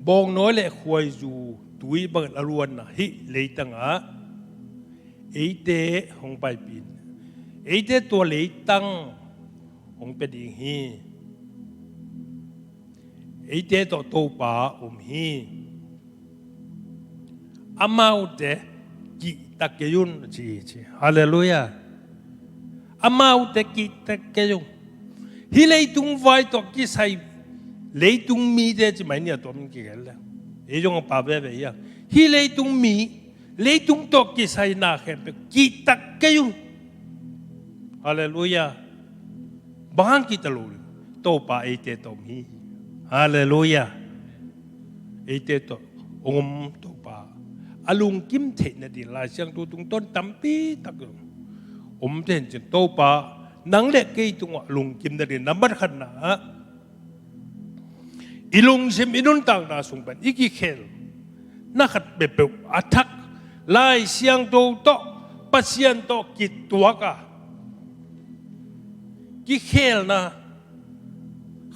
บองน้อยเลยควยจูตุยบังอรวนนะฮิเลยตั้งอ่ะไอเตหงไปปีนไอเตตัวเลยตั้งหงเป็นอีฮีไอเตตัวโตปะฮีอามาอุเตกิตักเกยุนจีฮาเลลูยาอามาอุเตกิตักเกยุนฮิเลตุงไวตัวกิใส่เลตุงมีเดจิไม่เนี่ยตัวมันเกี่ยวแล้วไอ้จงป่าเว่ยฮิเลตุงมีเลตุงตัวกิใส่หน้าแข็งเป็นกิตักเกยุนฮาเลลูยาบางกิตลูโตป่าไอเตตัวมีฮาเลลูยาไอเตตัวองค์ตัวป่าอลุงกิมเทนดีลายเสียงตัวตุงต้นตั้มปีตักเทนจนโตปานังเล็กกี่ตุงลุงกิมดีน้ำบัดขันนะอีลุงเซมินุนต่างนาสุงเป็นอีกิเคลนักขัดเบบอัทักลายเสียงตัวโตปัสยันโตกิดตัวกะกิเคลนะ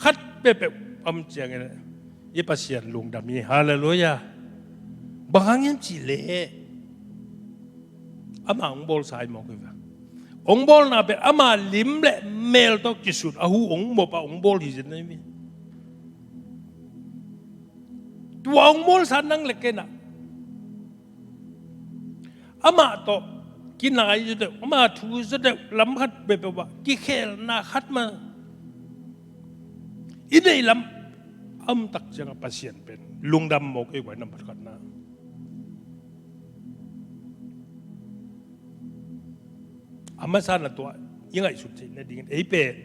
ขัดเบบอำเจียงเนี่ยอีปัสยันลุงดามีฮาเลลูยาบางอย่างจีเล่อามาองบอลสายมองกันองบอลน่ะเป็นอามาลิมเล่เมลตกิสุดอาหูองบอลปะองบอลที่จะนี่มีตัวองบอลสันนั่งเล็กน่ะอามาโตกินอะไรจะเดอามาทูจะเดลำคัดแบบว่ากิเคลน่าคัดมาอีนี่ลำอัมตักจังปัสยันเป็นลุงดำมองกันไว้น้ำบัดกันนะอามาสานตัวยังไงสุดที่ในดิ่งไอเป็น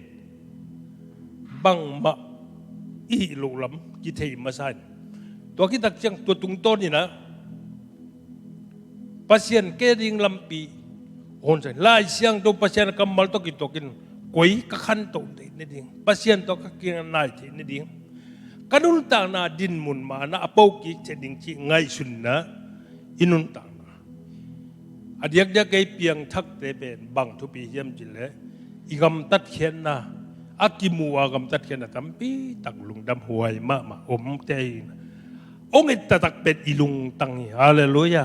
บังมาอีลูลำกิเทยมาสานตัวกิตักจังตัวตุงต้นนี่นะปัสยันเกดิ่งลำปีโอนใจไล่เสียงตัวปัสยันกำมัลตัวกินตัวกินกุยกะขันตัวในดิ่งปัสยันตัวกินนายที่ในดิ่งกันุนต่างนาดินมุนมานะอปอกิเจดิ่งที่ไงสุนนะอินุนต่างไอ อดียกเดียกไอเปียงทักเตเป็นบังทุปีเยี่ยมจิเลยอีกำตัดเขียนนะอากิมัวกำตัดเขียนนะตั้มปีตักลุงดำหวยมาอมเตยองค์อิตตักเป็นอีลุงตังฮาเลลูยา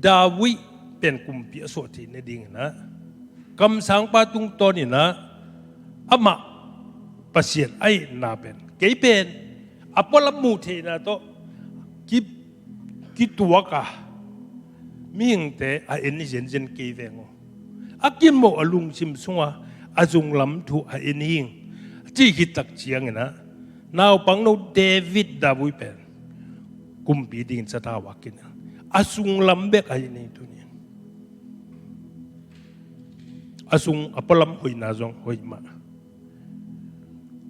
ดาวิเป็นกุมพิสุทธิในดิ่งนะคำสั่งปาตุงตอนี่นะอามาประเสียนไอ้นาเป็นเกี่ยเป็นอพอลมูเทนะโตกิตัวกะมีงแต่ไอ้นี่เจนเกี่ยเวงอากินโมอลุงชิมสงอาจงลำถูไอ้นี่ที่คิดตักเชียงนะนาวปังโนเดวิดดาวิเป็นกุมปีดิ่งสตาวากินอาสุงลำเบกไอ้นี่ตัวนี้อาสุงอพอลมหอยนาจงหอยมา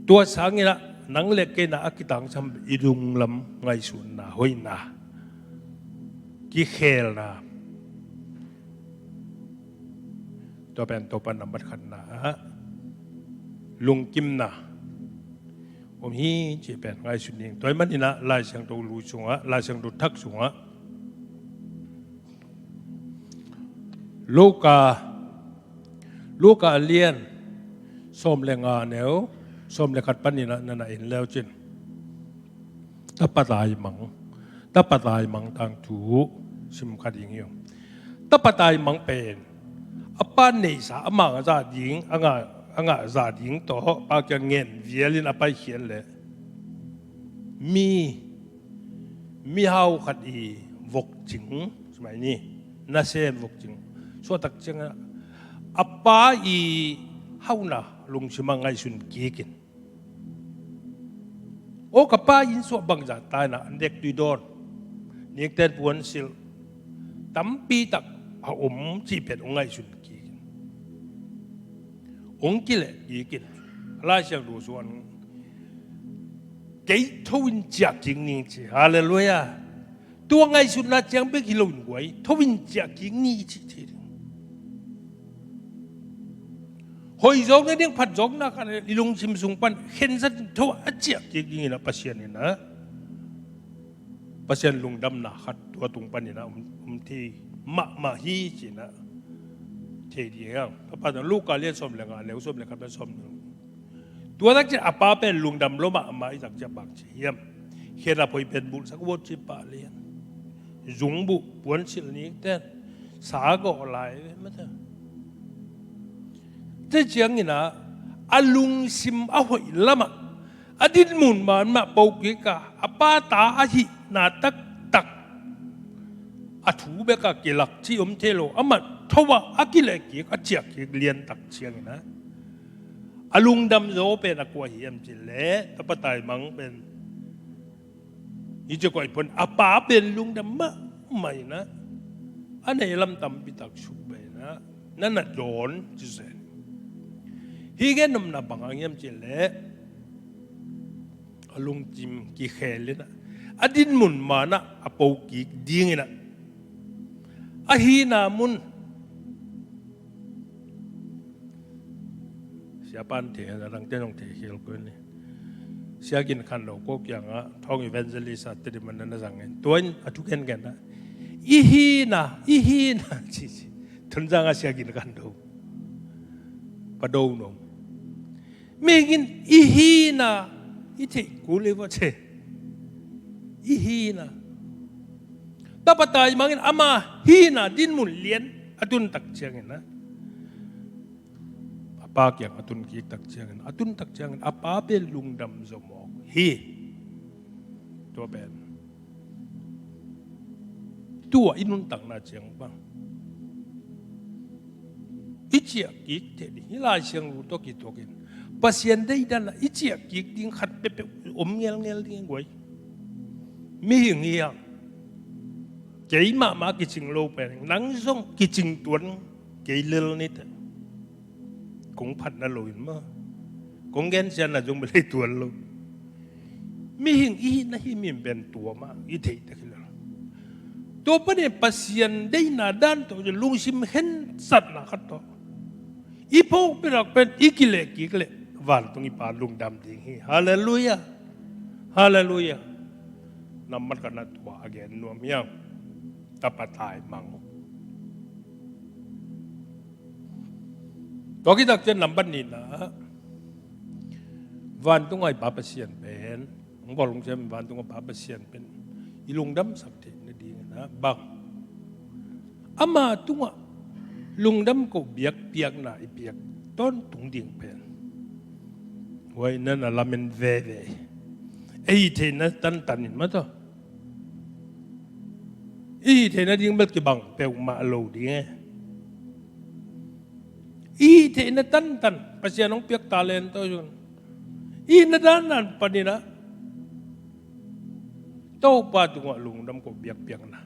ตัวสังเกตนังเล็กนะอากิตังจำอีดุงลำไงสุนนะหอยนากิเคลนะตัวเป็นตัวปันนำบัดขันนะลุงกิมนะผมฮีจีเป็นไงสุนเองตัวมันนี่นะลายเสียงตัวลูสุงะลายเสียงตัวทักสุงะลูกาเลียนส้มเลงาเนวส้มเลขัดปันนี่นะนั่นเองแล้วจินตะปะตายมังทางถูสิมขัดยิงยงตะปะตายมังเป็นอปานนี่สามังอาจารย์หญิงอ่างอาจารย์หญิงต่อปากจะเงินเวียลินอไปเขียนเลยมีเฮาขัดอีวกจิงสมัยนี้น่าเสียวกจิงส่วนตักจังอปาอีเฮานะลุงชิมังไงสุนกีกินโอ้กับป้ายินสวบังจัดตายนะเด็กดุดอนเด็กเต้นปวนสิลตั้มปีตักอาอมจีเป็ดองไงสุนกีกินองกิเลกีกินลายเสียงดูส่วนเกี่ยทวินจากจริงนี่จีฮาเลลูยาตัวไงสุนน่าจังเป็นกิโลนไว้ทวินจากจริงนี่จีทีหอยจงนี่ดิ้งผัดจงนะกันลุงชิมสุงปันเห็นสัตว์ทั่วอาเจียกจริงๆนะปัสเซียนนี่นะปัสเซียนลุงดำนะขัดตัวตุงปันนี่นะที่มาฮีจีนะเทียดีอ่ะพระพันลูกการเลี้ยงสมแรงงานเลี้ยงสมแรงกันเป็นสมตัวนักจะอาป้าเป็นลุงดำล้มมาอีกจากจะบักเชียมเขียนรับไปเป็นบุตรสักวัดจีป่าเลี้ยงจุงบุปวนสิลนี้แต่สาก็หลายไม่ใช่这讲的呢，阿龙心阿会了嘛，阿啲门嘛报几个，阿爸打阿去那得，阿土别个给落只我们听咯，阿嘛他话阿几来几阿只几连得讲呢，阿龙ดำโซเป็น阿过เหียมจิเล่ถ้าปะตายมังเป็นนี่จะก่อยพนอาป้าเป็นลุงดำมะไม่นะอันไหนลำตำปิตักชุบไปนะนั่นน่ะโดนจิเสฮีเกนมนับบังเงียมจิเล่ลุงจิมกี่แขนเลยนะอดินมุนมานะอปูกี่ดิ้งนะอฮีนามุนเสียปันเถียงรังเต้นองเถียงเขียวกันนี่เสียกินขันโลกอย่างอ่ะท้องอีเวนต์ลิสัตติมันนั่นสั่งเงินตัวนี้ทุกเงินกันนะอีฮีนาชิทุนจังอาเสียกินขันโลปะโดนงเมกินอีฮีนาอีเทกูเลยว่าเชอีฮีนาแต่ปะตายมังอามาฮีนาดินมุนเลียนอตุนตักเชียงนะป้าเกี่ยงอตุนกีตักเชียงอตุนตักเชียงอาป้าเป็นลุงดำสมองฮีตัวเป็นตัวอินุนตักนาเชียงบ้างอีเจียกิกเทดิฮิลาเชียงรู้ตัวกี่ตัวกินปัสยันได้ดันละอีเจียกิกดิ้งขัดเป๊ะอมเงี้ยดิ้งไว้มีอย่างเงี้ยเกี่ยมากิจิงโลเป็นนังส่งกิจิงตัวเกี่ยเลือนิดคงพัดน่ะลอยมั้งคงเงินเสียน่ะจงไม่ได้ตัวโลมีอย่างอีน่ะที่มีเป็นตัวมาอีเทตะกินตัวประเดี๋ยวปัสยันได้นาด้านตัวจะลุงชิมเห็นสัตว์นะครับตัวอีพวกเป็นอีกิเลวันตรงนี้ป่าลุงดำจริงฮาเลลูยาฮาเลลูยา น้ำมันกันตัวอเกนนัวเมียงตะปะตายมังตัวที่ตักเจนนำบันนี่นะวันต้องไอ้ปาปเสียนเป็นผมบอกลุงเชมวันต้องไอ้ปาปเสียนเป็นอีลุงดำสักทีนี่ดีนะบังอามาต้องลุงดำก็เบียกเปียกหน่ายเปียกต้นตุงดิ่งเป็นไว้นั่นละมันเว่ไอ้เทน่ะตันมาต่อไอ้เทน่ะดิ่งเบิกกี่บังเปลวมาโลดีไงอีเทน่ะตันปัจจัยน้องเปียกตาเลนตัวจุนอีนั่นนั่นปนินะโตปาตุงลุงดำก็เบียกเปียกนะ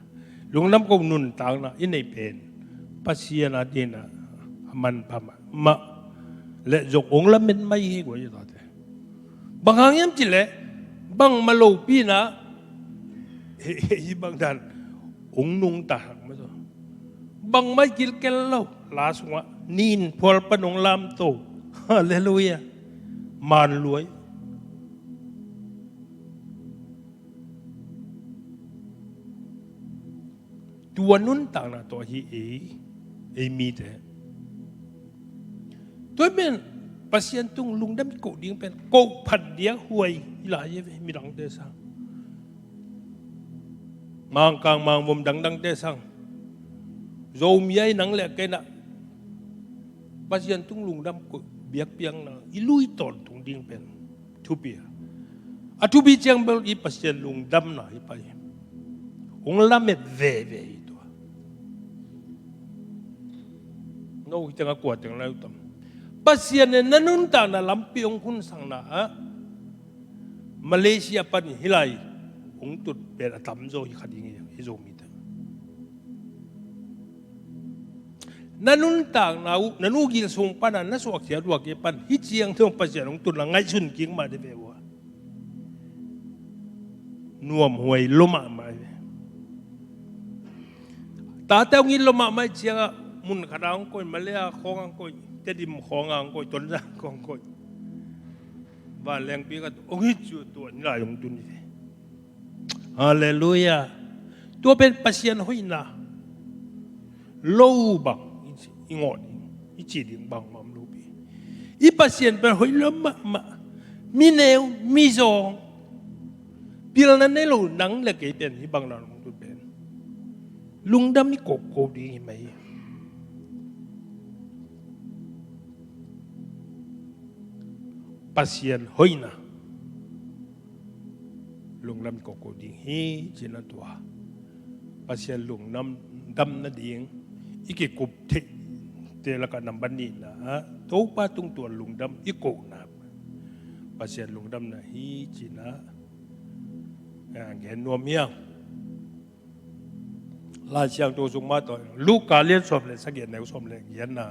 ลุงดำก็นุนต่างนะอินในเป็นปัจจัยนะดีนะมันพมาและจกองละมันไม่ให้กว่าอยู่ต่อเถอะบางครั้งยังจิเละบางมาโลปีนะเฮ้ยบางท่านองนุงตาหักมาต่อบางไม่กินแกเล่าลาสวะนีนพอลปนงลามโตฮาเลลูยามานรวยตัวนุนต่างนะตัวฮีเอมีแต่ตัวเป็นปัสยันตุงลุงดำโกดิ้งเป็นโกผัดเดียหวยหลายอย่างมีดังเดซังมังกางมังวมดังเดซังโจมยัยนังเล็กแค่น่ะปัสยันตุงลุงดำโกเบียกเปียงนะอีลุยตอนตุงดิ้งเป็นทุบีอะทุบีเจียงเบลอีปัสยันลุงดำน่ะอีไปองละเม็ดเว่ตัวโน้จังกวดจังไรตัวปัสยันเนี่ยนั่นต่างนะลำปีองคุณสังนะมาเลเซียปันฮิไลองตุดเป็นอัตมโจฮิคดีงี้ฮิโจมีแต่นั่นต่างนะนั่นกินส่งปันนั่นสวกเสียดวกเก็บปันฮิเจียงที่องปัสยันองตุดละไงชุนกิ้งมาได้เบวะนวมหวยลมะมาตาเต้างี้ลมะไม่เชียงมุนขดางก้อยมาเลี้ยของก้อยจะดิมของก้อยต้นรักของก้อยว่าแรงปีก็โอ้ยจุดตัวนี่หลายลงทุนนี่ฮาเลลูยาตัวเป็นปัสยันหอยนาโลบังอีงอดอีจีดิงบังมัมลูบีอีปัสยันเป็นหอยลมะมีแนวมีจองปีนั้นในโลนังเล็กเป็นที่บางนาลงทุนเป็นลุงดำนี่โกดีไหมปัสยันหอยนาลุงดำโกดีฮีจีนันตัวปัสยันลุงดำนั่นเองอีกกุบเทเตละกันนำบันนี่นะโตป้าตุงตัวลุงดำอีกโกนะปัสยันลุงดำนะฮีจีนะเห็นนัวเมียลาเชียงตัวสุมาตัวลูกกาเลียนสมเลยสักอย่างแนวสมเลยเย็นนะ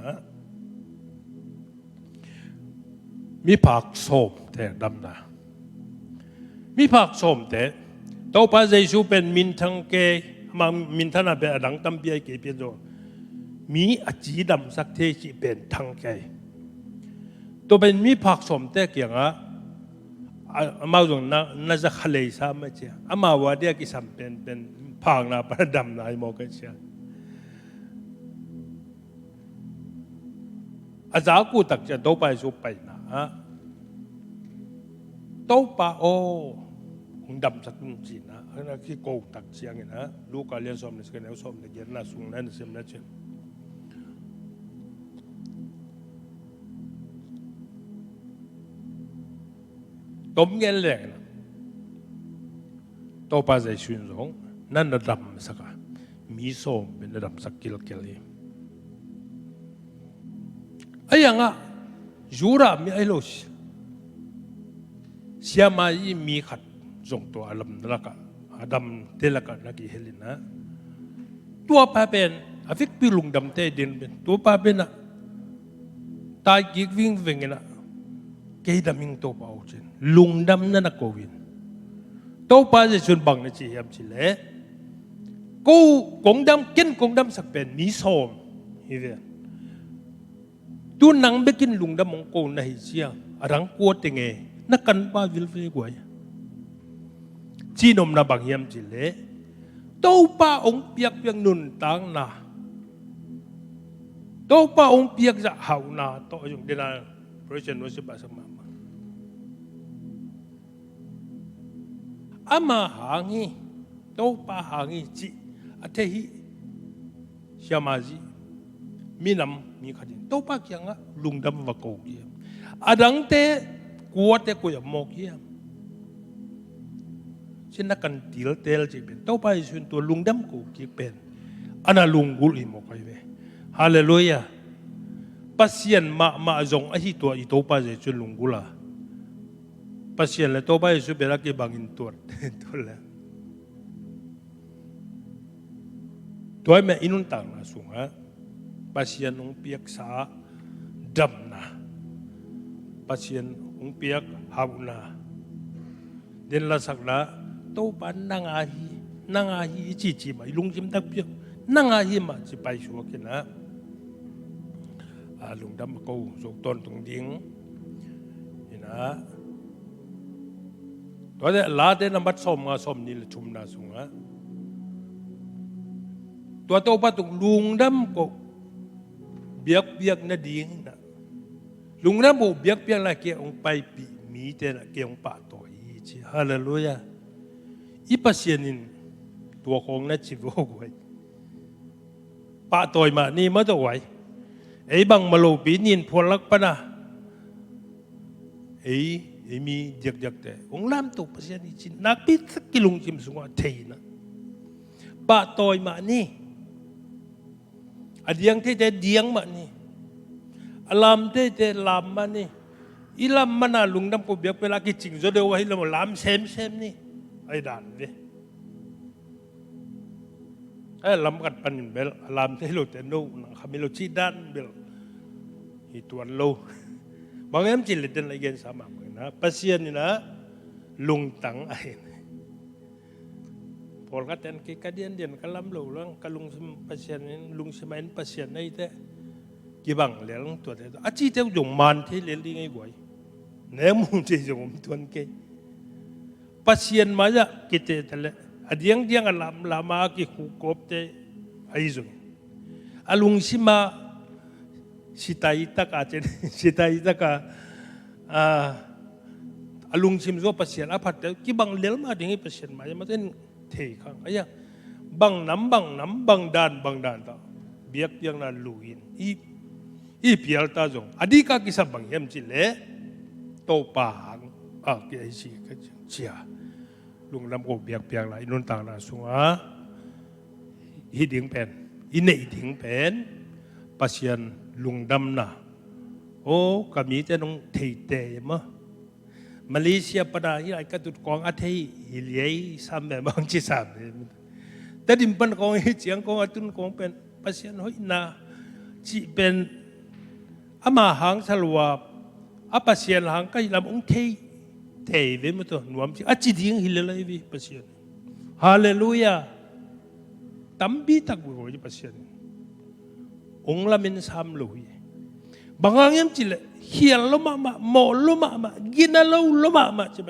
มีผักส้มแต่ดำนะมีผักส้มแต่โตป้าเจสูเป็นมินทังเกมามินทันเป็นดังตั้มเบียเกเปียนโจมีอจีดำสักเทจิเป็นทังเกตัวเป็นมีผักส้มแต่เกี่ยงอะอามาจงน่าจะขเลยซ้ำไม่ใช่อามาว่าเดียกิสัมเป็นพังนะประดำนะไอ้โมกันเชียอาจารย์กูตักจะโตไปสุไปนะโตปะโอ้คงดำสักจีนะนั่นคือโกตักเชียงนะลูกการเรียนสอบในสกัดแนวสอบในเย็นน่าสูงนั่นเสียมนั่นเชียต้มเงี้ยเลยนะโตป้าใจชุ่มร้องนั่นระดับสักมีโซมเป็นระดับสักกิโลเลยไอ้ยังอ่ะยูรามีไอ้โลชเสียมาอีมีขัดส่งตัวอารมณ์นักอดัมเทลักนักอิเฮลินะตัวป้าเป็นอฟิกพิลุงดำเตดินเป็นตัวป้าเป็นอ่ะตายกิกวิ่งวิ่งนะเกยดำมิงโตป้าอุจนลุงดำนั่นนักโกวินโตป้าจะชวนบังนะจียามจิเล่กูกงดำกินกงดำสักเป็นมีโซมฮิเวตูนังเบกินลุงดำมงโกนในเชียรังกัวเตงเอนักกันป้าวิลเฟกวยเช จีนมนาบางยามจิเลโตป้าองเปียกเปียงนุนตังนาโตป้าองเปียกจะหาวนาโตยงเดนาพระเจ้านุสิบาสมาอามาหางีโตป้าหางีจีอาเทหิชามาจีมีนำมีขัดินโตป้าเกียงะลุงดำวักโกเกียอาดังเตกัวเตกุยมอกเกียเช่นนักการดีลเตลจีเป็นโตป้าส่วนตัวลุงดำโกเกียเป็นอันนั้นลุงกุลิมอกไปเวฮาเลลูยาปัสยันมาจงไอที่ตัวอีโตป้าจะส่วนลุงกุลาปัสยันและโตป้าส่วนเป็นรักเก็บางอินตัวแล้วตัวแม่อินุนต่างนะสุงะปัสยันองเปียกสาดำนะปัสยันองเปียกหาวนาเดินละสักละโตปันนางอาฮีจีมาลุงจิมตักเปียกนางอาฮีมาจะไปชัวกันนะลุงดำกูสุกต้นตรงดิ้งนี่นะตัวเด็กลาเดนบัดสมนี่ละชุมนาสุงะตัวโตปัตุลุงดำกูเบียกนาดิ้งนะลุงดำกูเบียกละเกี่ยงไปปีมีเตนะเกี่ยงป่าตัวอีจีฮาเลลูยาอีปัสยานินตัวของนักชีวกไว้ป่าตัวมานี่มาตัวไว้ไอ้บังมาโลปีนินพลักปนะไอ้มีจักแต่องล้ำตัวปัสยานิจินนักพิษกิลุงจิมสุงว่าเทนะป่าตัวมานี่อดียงที่จะเดียงมานี่อลามที่จะลามมานี่อีลามมานาลุงดำกูเบียกเวลากิจริงจะเดียวไว้เราลามเซมนี่ไอ้ด่านเว้ยไอ้ลำกัดปันเบลลามที่เราแต่โน่นขมิโลชีด้านเบลอีตัวโลบางอย่างจิเลตันอะไรกันสามารถนะปัสยันนี่นะลุงตังไอ้พอกัดเดินกิกเดียนกลำโลลังกลุงปัสยันลุงสมัยปัสยันไอ้เต้กี่บังเลี้ยงตัวเด็กอาชีพเจ้าจงมันที่เลี้ยงดีไงบ่อยเนื้อมุนที่จงตัวนี้ปัสยันมาจากกิจแต่ละอดียงลามากี่คู่กบเตไอ้จงอลุงสิมาสิตายตะกาเจนสิตายตะกาอลุงสิมโซปัสยันอาพัดเตกี่บังเลี้ยงมาดิ้งปัสยันมาจะมาเต้นเทขังไอ้ยังบังน้ำบังดานต่อเบียกยังนั่นลูกินอีเปียลตาจงอดีกากิสับบังเฮมจิเลโตปาหังเกี่ยชีก็เชียลุงลำโกเบียกละอินุนต่างนาสุงะอีดิ่งเป็นอีเนยดิ่งเป็นปัสยันลุงดำนะโอ้กามีจะน้องเทเตมะมาเลเซียปดาที่ไอ้กระตุกกองอาเทยฮิเลียสามแบบบางที่สามเลยแต่ดิมปันกองฮิเจียงกองอาตุนกองเป็นปัสยันหอยนาจีเป็นอามาหังสลัวอาปัสยันหังก็ลำองเทเวมตัวหนุ่มจีอาจีดิ่งฮิเลเลยวิปัสยันฮาเลลูยาตั้มบีตักบุยปัสยันองละมินสามลุยบางอย่างจิเลเฮียลมาโมลมากินลมาใช่ไหม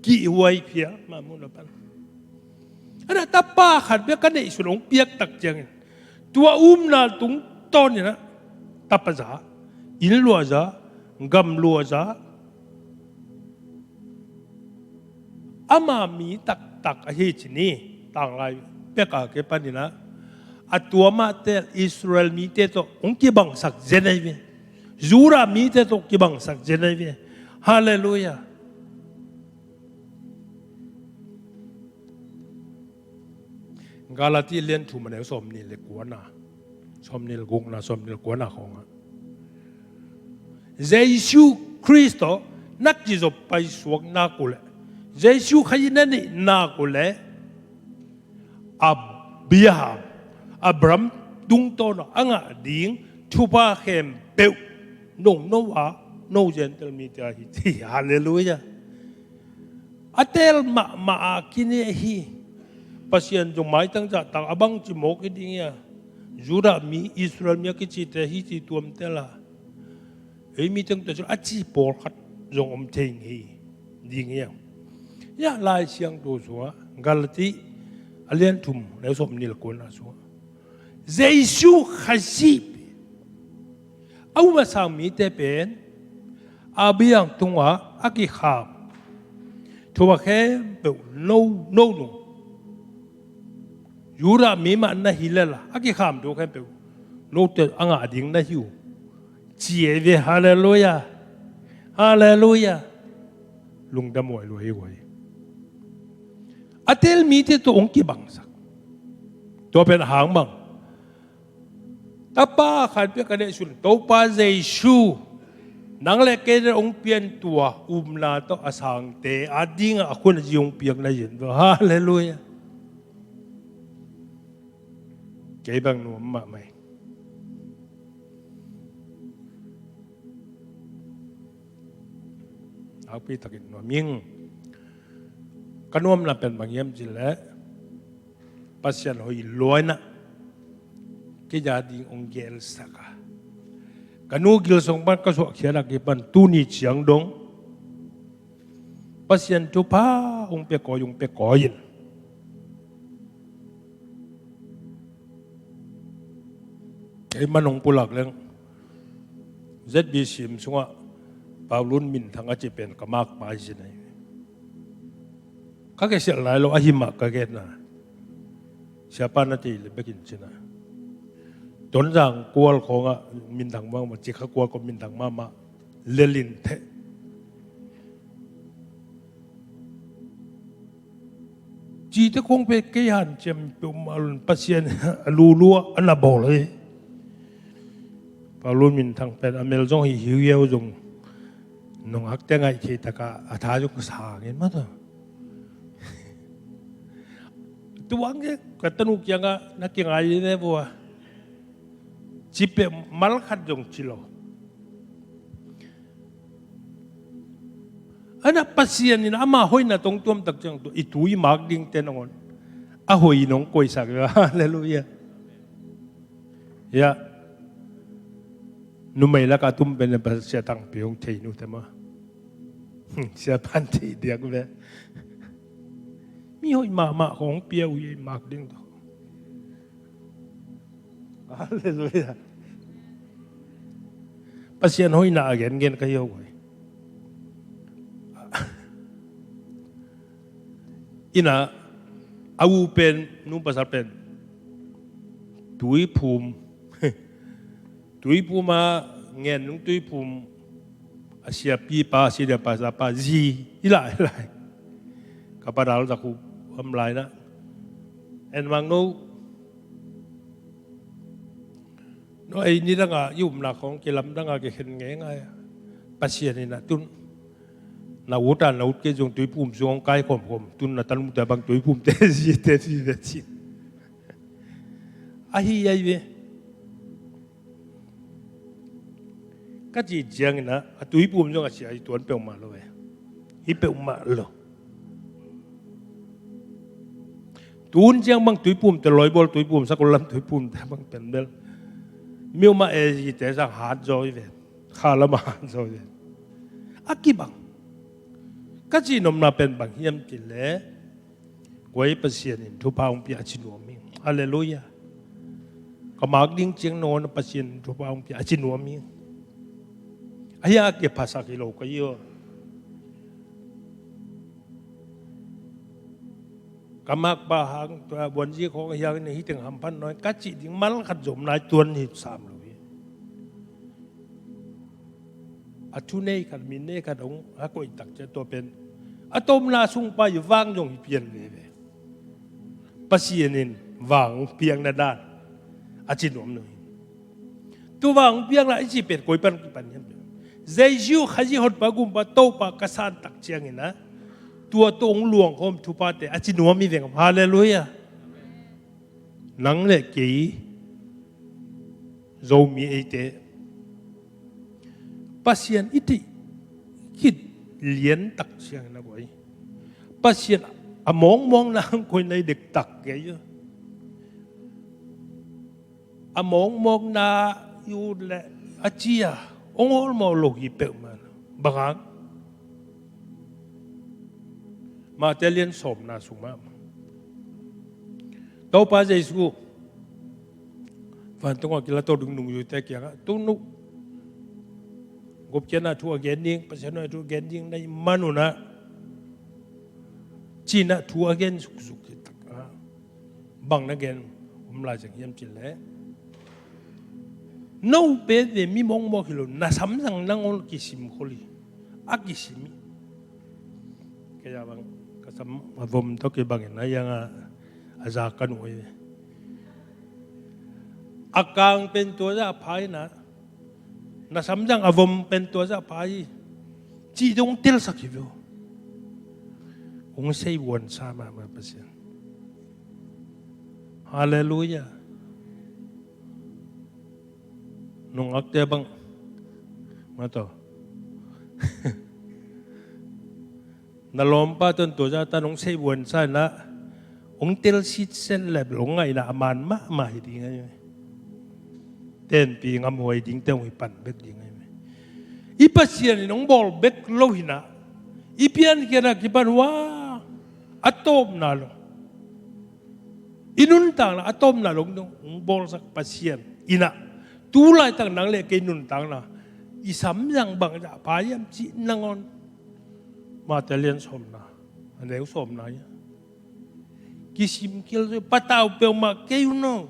กี่วัยเพียมามุลปันอันนั้นตาป้าขัดเบียกันในสุนงเปียกตักจังตัวนาตุงต้นเนี่ยนะตาปะจ้าอินลัวจ้ากำลัวจ้าอามามีตักไอ้ที่นี่ต่างไรเปียกอะไรปันนี่นะอัตตัวมาเตลอิสราเอลมีเตโตองค์บังสักเจนไอเวจูรามีเตโตกีบังสักเจนไอเวฮาเลลูยากาลาตีเลียนถูมันเอสมนี่เลกวนนาสมนี่เลกุงนาสมนี่เลกวนนาของเยซูคริสต์นักจิตไปสวงนากุเลเยซูขยินนี่นากุเลอับบิยามอับรามดุงโตนะอ่างดิ่งทุบะเข็มเปิวโนวะโนเจนเตลมีเตาฮิติฮาเลลูยาอัตเตลมากินเอฮีปัสยันจงหมายตั้งจากต่างบังจิโมกิดิ่งยาจูรามีอิสราเอลมีกิจิตฮิติตัวมเตล่าเอ้มีตั้งแต่จุดอาชีพปอร์ขัดจงอมเทงฮีดิ่งยา ยะลายเชียงตัวสัวกาลติอเลียนทุมในสมนิลกุนอาสัวเจซูขัดซีเอามาสามีเตเป็นอาเบียงตรงว่าอากิขามทัวแค่เปโนยูรามีมันน่ะฮิเลล่ะอากิขามตัวแค่เปโนเตอ่างอดิ่งน่ะฮิวเจียเวฮาเลลูยาฮาเลลูยาลุงดำมวยรวยอาเทลมีที่ตัวองค์กี่บังสักตัวเป็นหางบังตาป้าขันเปียกันเนชุนตัวป้าเจชูนังเล็กเกดองเปลี่ยนตัวนาโตอาสังเตอาดิ้งอาคุณจะองเปลี่ยนอะไรอย่างฮาเลลูยาเก็บบังหนุ่มมาไหมเอาพี่ตะกินหนุ่มยิ่งกันนุ่มน่ะเป็นบางอย่างจิละปัสยันหอยลอยนะกิจาดิ้งองเกลสักกันนูกิลสงบันก็สวกเขียนอะไรบันตูนี่เฉียงดงปัสยันจุป้าองเปกอยองเปกอยินไอ้มันองปุลักเรื่องเจ็ดบีชิมสงะปาวลุนมินทางอาจจะเป็นกมากมาสิไหนข้าแกเสียหลายเราอาหิมะก็แกน่ะเสียปานาทีเลยไปกินสินะจนจังกลัวของมินทางว่างมาจิกกลัวก็มินทางมาเลลินเทจีตะคงไปเกี่ยนเจมปุ่มอลุนปัสยันลูลัวอันน่ะบอกเลยปาวลุนมินทางเป็นอเมริกาหิวเยี่ยวจงน้องฮักแต่ไงที่ตะกะอาทาจุกสาเห็นมั้ยตัวตัวงเนี่ยกตันุกยังอ่ะนักยังไงเนี่ยบัวจิเปมัลขัดจงชิโลอันนั้นปัสยันนี่นะอามาหอยน่ะตรงตัวมตักจังตัวอีตุยมากดิ่งเต็นองอนอาหอยน้องกอยสักเลยฮาเลลูยายะนุ่มไม่ละกาตุ้มเป็นภาษาต่างเปียงเทนุแต่มาเสียพันทีเดียกเว้มีหอยมาของเปียวยี่มากดิ่งตัวฮาเลลูยาภาษาหอยน่าเงินก็เยอะกว่าอินะอาวุเป็นนุ่มภาษาเป็นตุยภูมิมาเงินนุ่งตุยภูมิอาเซียปีปาอาเซียภาษาปาจีอีหลายกับปาดาลตะคูทำลายนะเอ็นมังโนไอ้นี่ตั้งอ่ะยุ่มหนักของเกลัมตั้งอ่ะเกเห็นไงภาษานี่นะตุนนาวุฒินาวุฒิเกี่ยงตุยภูมิส่งกายข่มตุนนาตันมุตตะบางตุยภูมิเตจิอาฮียัยเวก็จีเจียงนะตุยภูมิส่งอาเซียตัวนั้นเปล่ามาเลยฮิเปล่ามาเลยตุนเจียงบางตุยภูมิแต่ลอยบอลตุยภูมิสักคนลำตุยภูมิแต่บางเป็นเบลมิวมาเอจีแต่สักหาดจอยเวข้าละมาหาดจอยเวอากีบังก็จีนมนาเป็นบางเฮียมจิเลไว้ประเสียนินทุพาองพิอาชินัวมิงฮาเลลูยาก็มากดิ้งเจียงโนนประเสียนทุพาองพิอาชินัวมิงอายาเก็บภาษากิโลก็เยอะก็มากบาหังตัวบนจีของอย่างนี้ถึงหำพันน้อยก็จีดิ้งมันขัดจมนายตัวนี้สามเลยอาทุเนกันมินเนกันองฮักก็อีตักจะตัวเป็นอะตอมนาสุงไปวางยงเพียนเลยปัสยานินวางเพียงนาดานอาจินวมหน่อยตัววางเพียงละไอจีเป็ดกุยปันกี่ปันยังเจจูขจิหดปะกุมปะโตปะกษัตริย์ตักเชียงนะตัวตรงหลวงคมทุปาเตอาจินวมมีเวงฮาเลลูยานังเล็กกี่โจมีเอเตปัสยันอิติคิดเลี้ยนตักเชียงนะก้อยปัสยันมองนางคนในเด็กตักแกเยอะมองนาอยู่แหละอาเจียองค์มอโลกีเปิลมันบาง มาเตเลียนสมนาสุมาตัวป้าเจสุฟันตรงว่ากิลาตัวดุงดุงอยู่แต่เกี่ยงตุ้นุกบเจน่าทัวเกนยิงปัจจัยน่าทัวเกนยิงในมนุษย์นะจีน่าทัวเกนสุกสุกตักบังนักเกนผมลายจากยามจินแล้วโน้เปเดมีมองมองกิโลน่าซ้ำสั่งนั่งองกิสิมคนลีอักกิสิมิแกจะบังก็ซ้ำมาผมต้องเก็บบังเห็นนะยังอาจารย์กันหน่วยอาการเป็นตัวจะพายนะน่าซ้ำสั่งอารมณ์เป็นตัวจะพายจีดงเทลสักกี่วิวองค์เสยวนสามาเปอร์เซ็นต์ฮาเลลูยาน้องอักเตบังมาต่อนาลอมป้าต้นตัวจะตาน้องเสยวนสานะองค์เทลซิดเซนเล็บหลงไงนะอามันมาให้ดีไงเต้นปีงามวยดิ้งเต้นวยปั่นเบ็ดดิ้งไงอีปัสเซียนน้องบอลเบ็ดโลหินะอีเพียนเกี่ยนักที่บ้านว่าอะตอมนาลงอินุนต่างนะอะตอมนาลงน้องบอลสักปัสเซียนอินะตูไลต่างนังเล็กกินุนต่างนะอีสามอย่างบางจะพายามจีนังอนมาแต่เรียนสมนะอันเดียวสมนะกิสิมกิลเลยปัตตาเปลมาเกี่ยวน้อง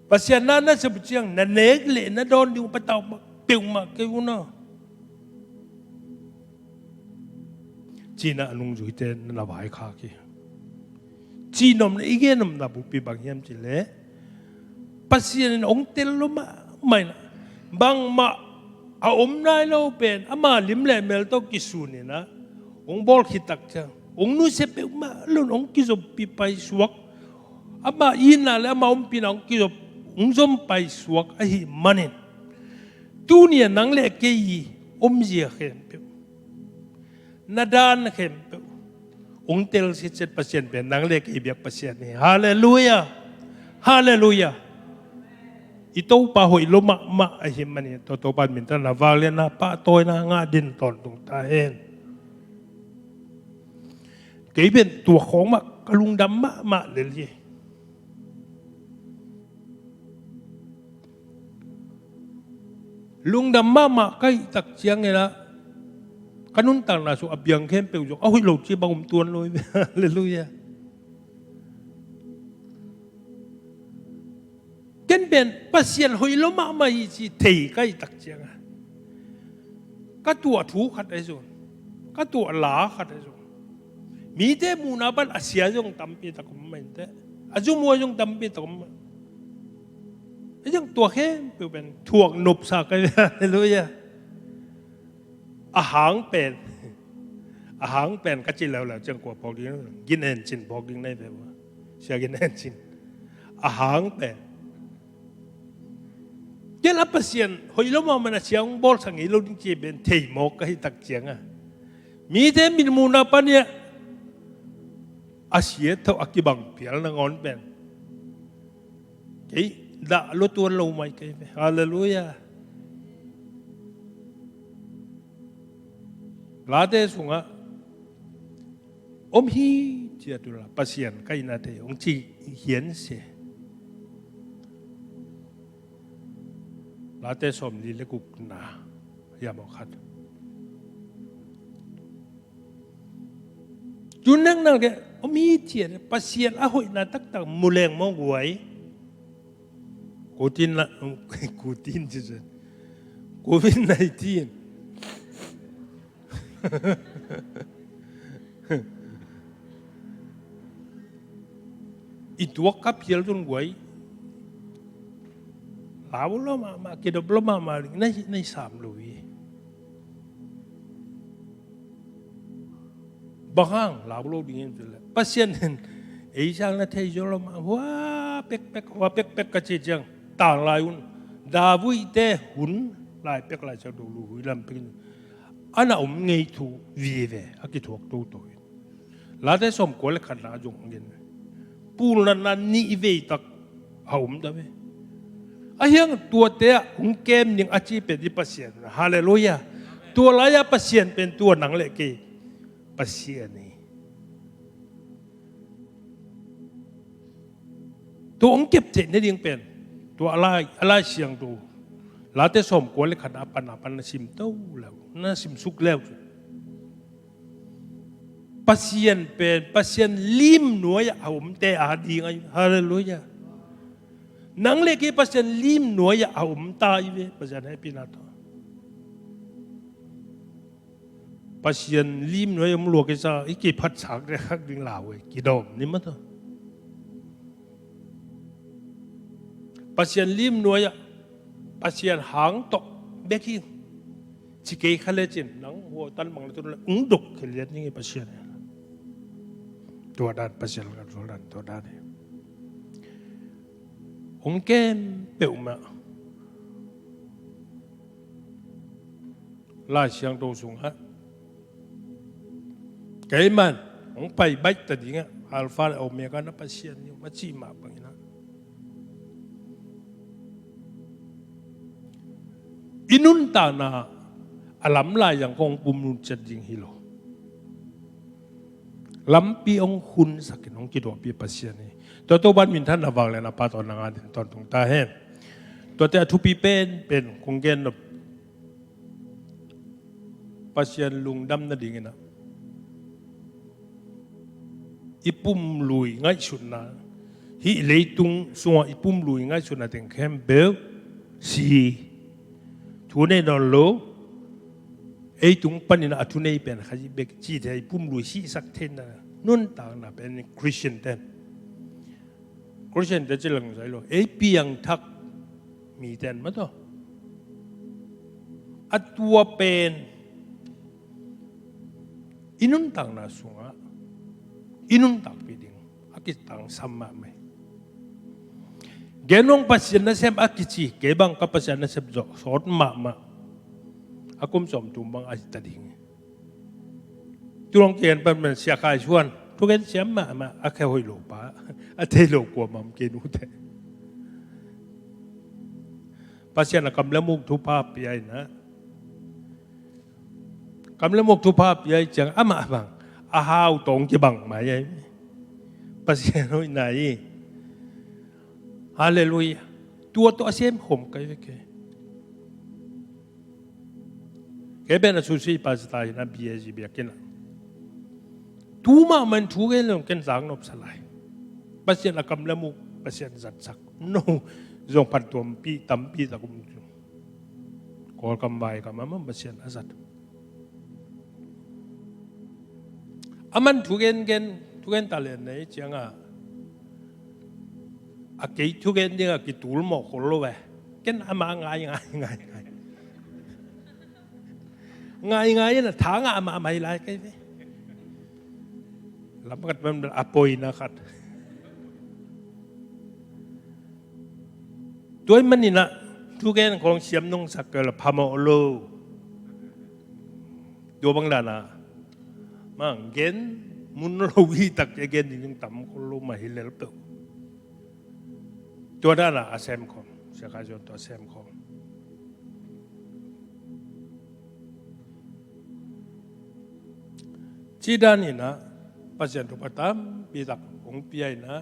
ปัสเซียนนั้นน่ะsebut yang na nek le na don diปัตตาเปลมาเกี่ยวน้องจีน่านุ่งจุยเตนน่าบายขาคีจีนอมอีกแนมน่าบุปผาเยี่ยมจิเล่ปัสเซียนองเตลลมาไม่นะบางมาเอาอมนายเราเป็นอามาลิมเล่เมลโตกิสูนี่นะองบอลขิตักจังองนู้เสพมาลุนองกิจบปีไปสวกอามาอินน่ะแล้วมาอมปีนองกิจบองจมไปสวกไอ้มันเองตูเนี่ยนังเล่เกยอมเจียเข้มเปนาดานเข้มเปองเตลสิเจ็ด%เป็นนังเล่เกยเบียก%นี่ฮาเลลูยาฮาเลลูยาitu pahoi loma ma ahimani to ban minta na valena pa toy na nga din ton tung ta hen cái bên tua khóng mà lung đắm mà lên gì lung đắm mà cái tắc chiang này là cái nút tàng là số áp dụng khem biểu dụng ôi lột chi bằng tuôn lôi Hallelujah cái bên bác sĩ hồi lắm mà chỉ thấy cái tắc chiang à cái tua thú khát ấy rồi cái tua lá khát ấy rồiมีแต่มูนาบันอาเซียจงตั้มปีตะกุมไม่แต่อาจุมัวจงตั้มปีตะกุมยังตัวแค่เป็นถ่วงหนุบสักกันเลยอาหารเป็นกัจจิแล้วจังกว่าพอดีกินเอ็นจินพอกินได้แบบว่าเสียกินเอ็นจินอาหารเป็นเจ้าปัสเซียนหอยล้มมันเสียงบอลสังเกตเราจริงๆเป็นเทมอกให้ตักเสียงอ่ะมีแต่มีมูนาปันเนี่ยอาเซียเท่าอักบังเพียรนังอนเป็นไอ้ด่าลุตัวเราไม่เคยฮาเลลูยาลาเดสุงะอมฮีเจ้าตัวละปัสเซียนก็ยินดีองค์จีเขียนเสียลาเดสมลีเล็กุกนายามอคัดจุนนั่งแกมีเทียนปัสเซียนอาหอยนาตักตักมูเลงมองหวยกูตินละกูตินจีนกูวิน19อีตัวกับเพียรจนหวยลาวล้อมาเกิดบล้อมาใน3ลุยบางลาวโลกดิ้งจุดเลยปัสเซียนไอ้ช่างนั่นเที่ยวมาว้าเป็กกระเจียงต่างลายอุ่นดาวุยเตหุ่นลายเป็กลายจะดูลุยลำเป็นอันนั้นผมไงถูกวีเวอากิถูกตัวลาเดสมกวลขันนาจงเงินปูนันนี่เวตักเอาผมได้ไหมไอ้ยังตัวเตะหุ่นเกมยังอาชีพเป็นที่ปัสเซียนฮาเลลูยาตัวลายปัสเซียนเป็นตัวหนังเล็กปัสเซียนนี่ ตัวองเก็บเจ็ดนี่ยังเป็นตัวอะไรเสียงตัวลาเตสมกวนเลยขัดอาปันสิมเต้าแล้วน่าสิมสุกแล้วปัสยันเป็นปัสยันลิมหน่วยเอาผมแต่อาดีไงฮาเลลูยานังเล็กปัสยันลิมหน่วยเอาผมตายเว้ปัสยันให้พินาทปัสยันลิมหน่วยผมลวกกันซะอีกกี่พัดฉากได้ฮักดึงลาวเว้กี่ดอมนี่มั้งตัวปัสยันลิมหน่วยปัสยันหางตกเบกี้ชิเกย์ขเลจินนังหัวตันบังตัวนั้นดุกขเลจินนี่ปัสยันตัวด้านปัสยันกับตัวด้านนี่องค์เกมเปี่ยวมาลาเชียงโตสูงฮะเกย์มันองค์ไปใบตัดยังไงอัลฟาโอเมก้านับปัสยันนี่มาจีมาบังนะอินุนตานาอลัมลายยังคงปุ่มนุนจัดยิงฮิโลลำปีองคุณสักน้องกิดว่าปีปัสยานี่ตัวบ้านมินท่านอวังเลยนะป้าตอนงานตอนตรงตาเห็นตัวแต่ทุปีเป็นคงเกณฑ์ปัสยานลุงดำนั่นเองนะอีปุ่มลุยง่ายสุดนะฮิเลยตุงส่วนอีปุ่มลุยง่ายสุดนะถึงแคมเบลซีทุนในนอนโลไอ้ตุงปันนี่นะทุนในเป็นขยิบเบกจีแต่อีปุ่มลุยซีสักเทนนะนุ่นต่างนะเป็นคริสเตียนเต้นคริสเตียนเต้นจะหลังใจโลไอ้ปียังทักมีเต้นมั้งตัวอัตตัวเป็นอินุนต่างนะสุงะอินุนต่างไปดิ่งอากิต่างสัมมาไม่เกนองปัสยันนะเซมอากิจีเกบังกับปัสยันนะเซมจอกสอดมาอากุมสมตุมบังอาจิตดิ่งตุลงเกนเป็นเสียกายชวนทุกคนเสียมาอาแค่หอยโลปะอาเทโลกว่ามัมเกนูเตปัสยันนะกำลังมุกทุภาพใหญ่นะกำลังมุกทุภาพใหญ่จังอามาบังอาหาวตรงจะบังมาใหญ่ปัสยันน้อยไหนฮาเลลูยาตัวเสียมห่มกันไปแกเป็นสุสีปัสตายนะบีเอจีเบียกินทูมามันทูเกลงกันสังนบสลายปัสยันกำลังมุกปัสยันจัดสักโน่จงพันตัวปีตั้มปีตะกุมกอลกำไวกำมันปัสยันอาสัตอามันทูเกนตาเลนเนี่ยจังอาเกย์ทุกคนเนี่ยกิตูลหมอกคนละเว้ยกันอามาง่ายนะทางอามาไม่ไรกันนี่ลำกัดมันอภัยนะครับตัวมันนี่นะทุกคนของเสียมนงสักเกลพามโอโลดูบางด้านนะมังเกนมุนโรวีตักเกนยังต่ำคนละมาฮิเลลเปตัวด้านน่ะอาเซมคอมเสียการจนตัวอาเซมคอมที่ด้านนี้นะปัจจัยทุกประการปีตักองค์ปีใหญ่นะ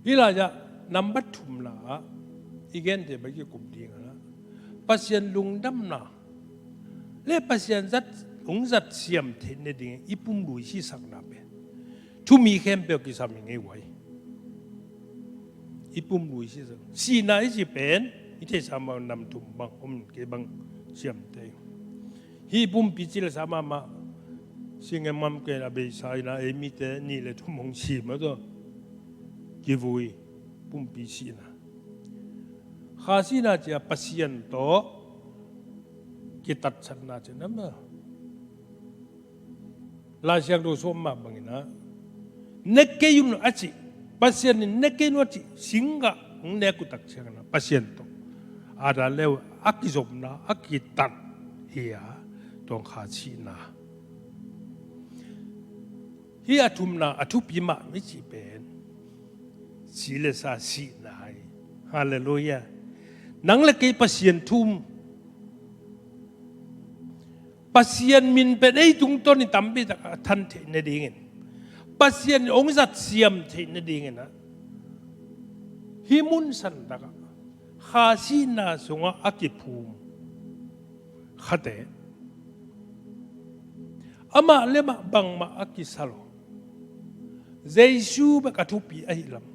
ที่เราจะนำบัตรถุมละอีกเงินเดี๋ยวไปกี่กลุ่มดีกันนะปัจจัยลุงดำนะเล่ปัจจัยจัดองค์จัดเสียมเทนเนดิ่งอีปุ่มลุยที่สักนาเบทุมีเข้มเปลกิสามิงไว้อีปุ่มลุยสิสังสีน่าจะเป็นอีเทสามันนำถุมบังอมเก็บังเสียมเตยฮีปุ่มพิจิตรสามาสิ่งมั่มเกลาเบสายนะเอมิเตนี่เลยทุมงสีมาตัวกิวุยปุ่มพิจิตรนะข้าสิน่าจะปัสยันโตกิตัดฉันน่าจะนั่นมั้งลาเชียงดูสมมาบังนะเนกเกยุนอาชีปัสยันเนกเกยุนอาชีสิงห์เนกุตักเชียงนะปัสยันโตอาดาเลวอักิจบนะอักิตัดเฮียตรงขาชีนะเฮียทุมนะอทุปิมาไม่จีเป็นสีเลสาสีนายฮาเลลูยานังเล็กปัสยันทุมปัสยันมินเป็นไอ้ตุงต้นนี่ตั้มไปทันเทนเดงปั pasien ong zat siam the na ding na himun san daga khasina sunga akipum khate ama lema bang ma akisalo Jesu ba katupi ahilam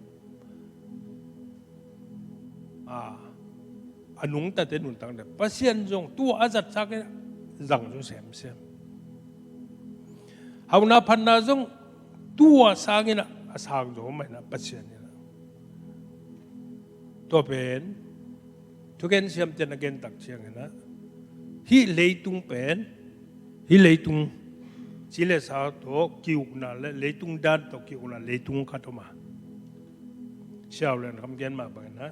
anung ta te nun tang de pasien jong tu azat sa ke zang jo sem sem hauna phanna jong tu sangina asang jo mai na pasien ni to pen tu ken siam ten again tak chiang na hi leitung pen hi leitung chile sa to kiuk na le leitung dan to kiuk na leitung khatoma xiao len kam gen ma ba na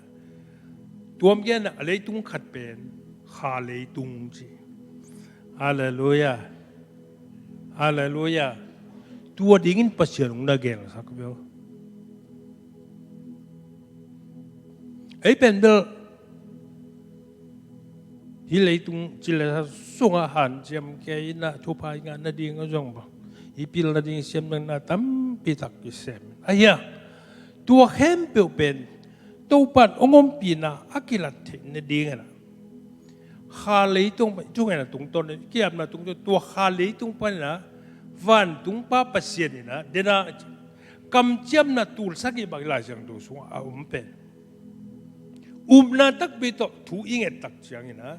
ตัวเงี้ยนะเลยตุ้งขัดเป็นขาเลยตุ้งจีฮาเลลูยาฮาเลลูยาตัวดิ้งปัจเจกนาเกลสักเบลไอ้เป็นเบลฮิเลยตุ้งจิเลสส่งอาหารเจียมแกอินะทุพายงานนาดิ้งก็จงบ่ฮิปิลนาดิ้งเสียมนังนาตั้มปิตักกิเซมไอ้ยาตัวเข้มเปลเป็นตัวปันองค์ปีน่ะอากิลัดเทนดีไงนะขาเลยตรงไปช่วงไงนะตรงต้นเกี่ยมนะตรงตัวขาเลยตรงไปนะวันตรงป้าปัสเซียนี่นะเดน่ะกำเจียมนะตูสักกี่บางหลายอย่างดูสูงเป็นน่ะตักไปต่อถูอิงเงตักเชียงนี่นะ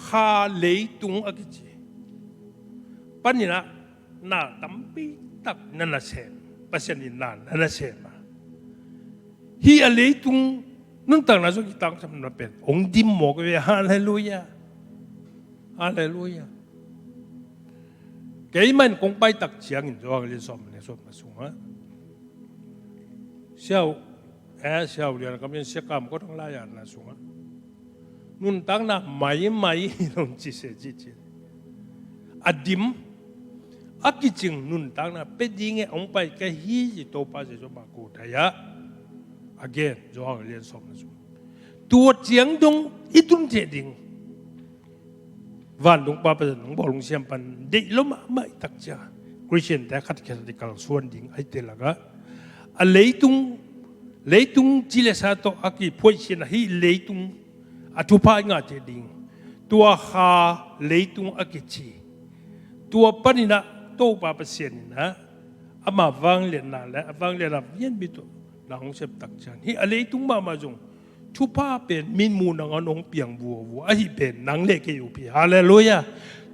ขาเลยตรงอากิจีปันนี่นะน่าตั้มปีตักนั่นน่ะเซนปัสเซียนี่นั่นน่ะเซนฮีอะไรตุงนั่งต่างนั้นสุกิตังสำนักเป็นองค์ดิมหมอกเวฮาเลลูยาฮาเลลูยาแกมันคงไปตักเชียงอินทร์ก็เลยสมเนี่ยสมมาสูงฮะเช้าเช้าเรียนก็เป็นเช้ากรรมก็ต้องลายอันนะสูงฮะนุ่นตั้งน่ะไม่ลงจีเสจีจีอดิมอักกิจิงนุ่นตั้งน่ะเป็นยังไงองค์ไปแกฮีจิโตปาเจจมากูทายะagain จอเรียนสอบนะจูตัวเจียงดงอีตุนเจดิงวันดงป้าเป็นดงบอลงเสียมปันเด็กล้มไม่ตักจ้าคริสเตียนแต่ขัดแย้งที่กลางส่วนดิ่งไอเตล่ะก็เลยตุงจิเลสาโตอากิพูดเช่นฮีเลยตุงอธุพายงาเจดิงตัวหาเลยตุงอากิจีตัวปันนี่นะโตป้าเป็นเสียนนะอามาวังเลียนน่ะและวังเลียนน่ะเย็นบิโตหลังเสพตักจันฮีอะไรตุ้งมาจงทุพาเป็นมินมูนังอนงเปียงบัวไอ้เป็นนังเล็กอยู่พี่ฮาเลลูยา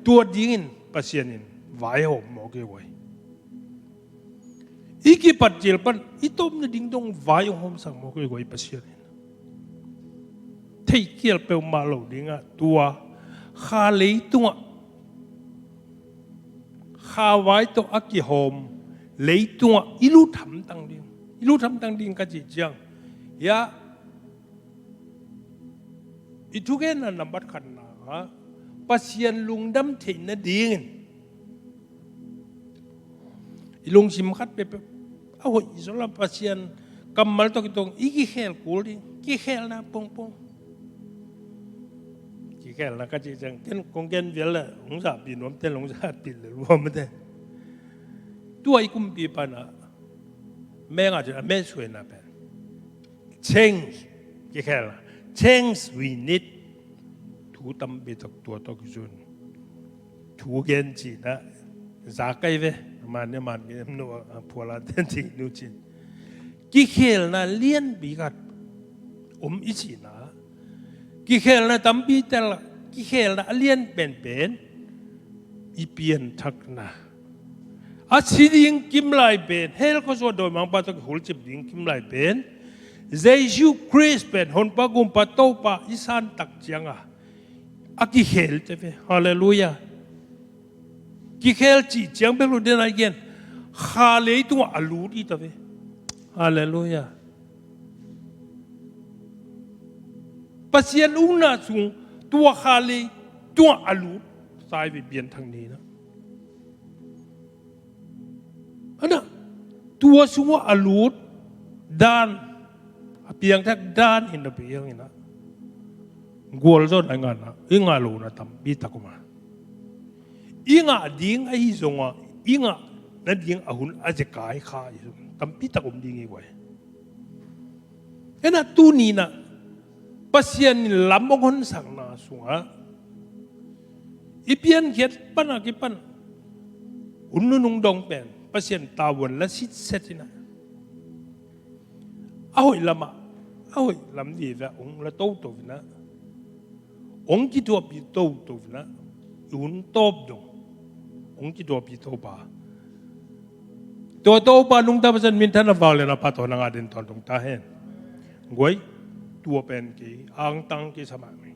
ตัวดิ้งปัสเซียนินไว้หอมหมอกไว้อีกปัจเจลปันอีต้มเนี่ยดิ้งตรงไว้หอมสังหมอกไว้ปัสเซียนินที่เกี่ยวเปลมาเหล่าดิ้งตัวคาเลยตัวคาไว้ตัวอักกิหอมเลยตัวอีลูทำตั้งดิ้งรู้ทำตั้งดิ่งกันจีจังยาอีทุกอย่างนั้นนับขันนะปัสยันลุงดำเทนนั่นดิ่งอีลุงชิมขัดไปเอาหัวอีสระปัสยันกำมัลตกตรงอีกี่เขลกูดิกี่เขลนะปงกี่เขลนะกันจีจังเต้นคงเกินเวลาหงสาปีนวมเต้นหงสาปีเลยรวมไม่ได้ตัวอีกุมปีปานะแม่ก็จะแม่ช่วยนะเป็น change กี่แค่ละ change we need ถูตั้มไปตักตัวตักจุนถูเกินจีนะจากไกลเว้มันเนี่ยมันเนี่ยนัวพัวลาเต้นจีนูจีกี่แค่ละเลี้ยนบีกัดอีจีนะกี่แค่ละตั้มปีแต่ละกี่แค่ละเลี้ยนเป็นอีเปลี่ยนทักนะอาชีดิ่งกิมไลเป็นเฮลก็สวดโดยมังปะตกหุ่นจิบดิ่งกิมไลเป็นเจซูคริสเป็นหนปะกุมปะโตปะอิสานตักจังอากิเฮลเตเฟฮาเลลูยากิเฮลจีจังเป็นรูเดนอะไรกันฮาเลตัวอลูดีเตเฟฮาเลลูยาปัสยันอุณาสุงตัวฮาเลตัวอลูสายไปเบียนทางนี้นะอันนั้นตัวสุวอลูดด้านเพียงแค่ด้านอินเดียเพียงนี่นะกัวลจนไอ้งานนะอิงอาลูนะทำบีตะกุมาอิงอาดิ้งไอ้ส่งอ่ะอิงอา นั่นยิงอาหุนอาจจะกายข้าอยู่ตั้มพิตะกมดีงี้ไว้เอ็น่ะตู้นี้นะปัสยันลำองคนสั่งนาสุงะอีเพียนเขียนปันอะไรปันอุนนุงดงเป็นปัสยันตาวันและสิทธิ์เสร็จนะเอาไอ้ลำอ่ะเอาไอ้ลำดีแบบองละโตโตนะองที่ตัวปีโตโตนะอุนโตบดงองที่ตัวปีโตบาตัวโตบานุงตาปัสยันมินทันฟ้าเลยนะปัตตานังอาดินตอนตรงตาเห็นงวยตัวเป็นกี่อ่างตังกี่สมัย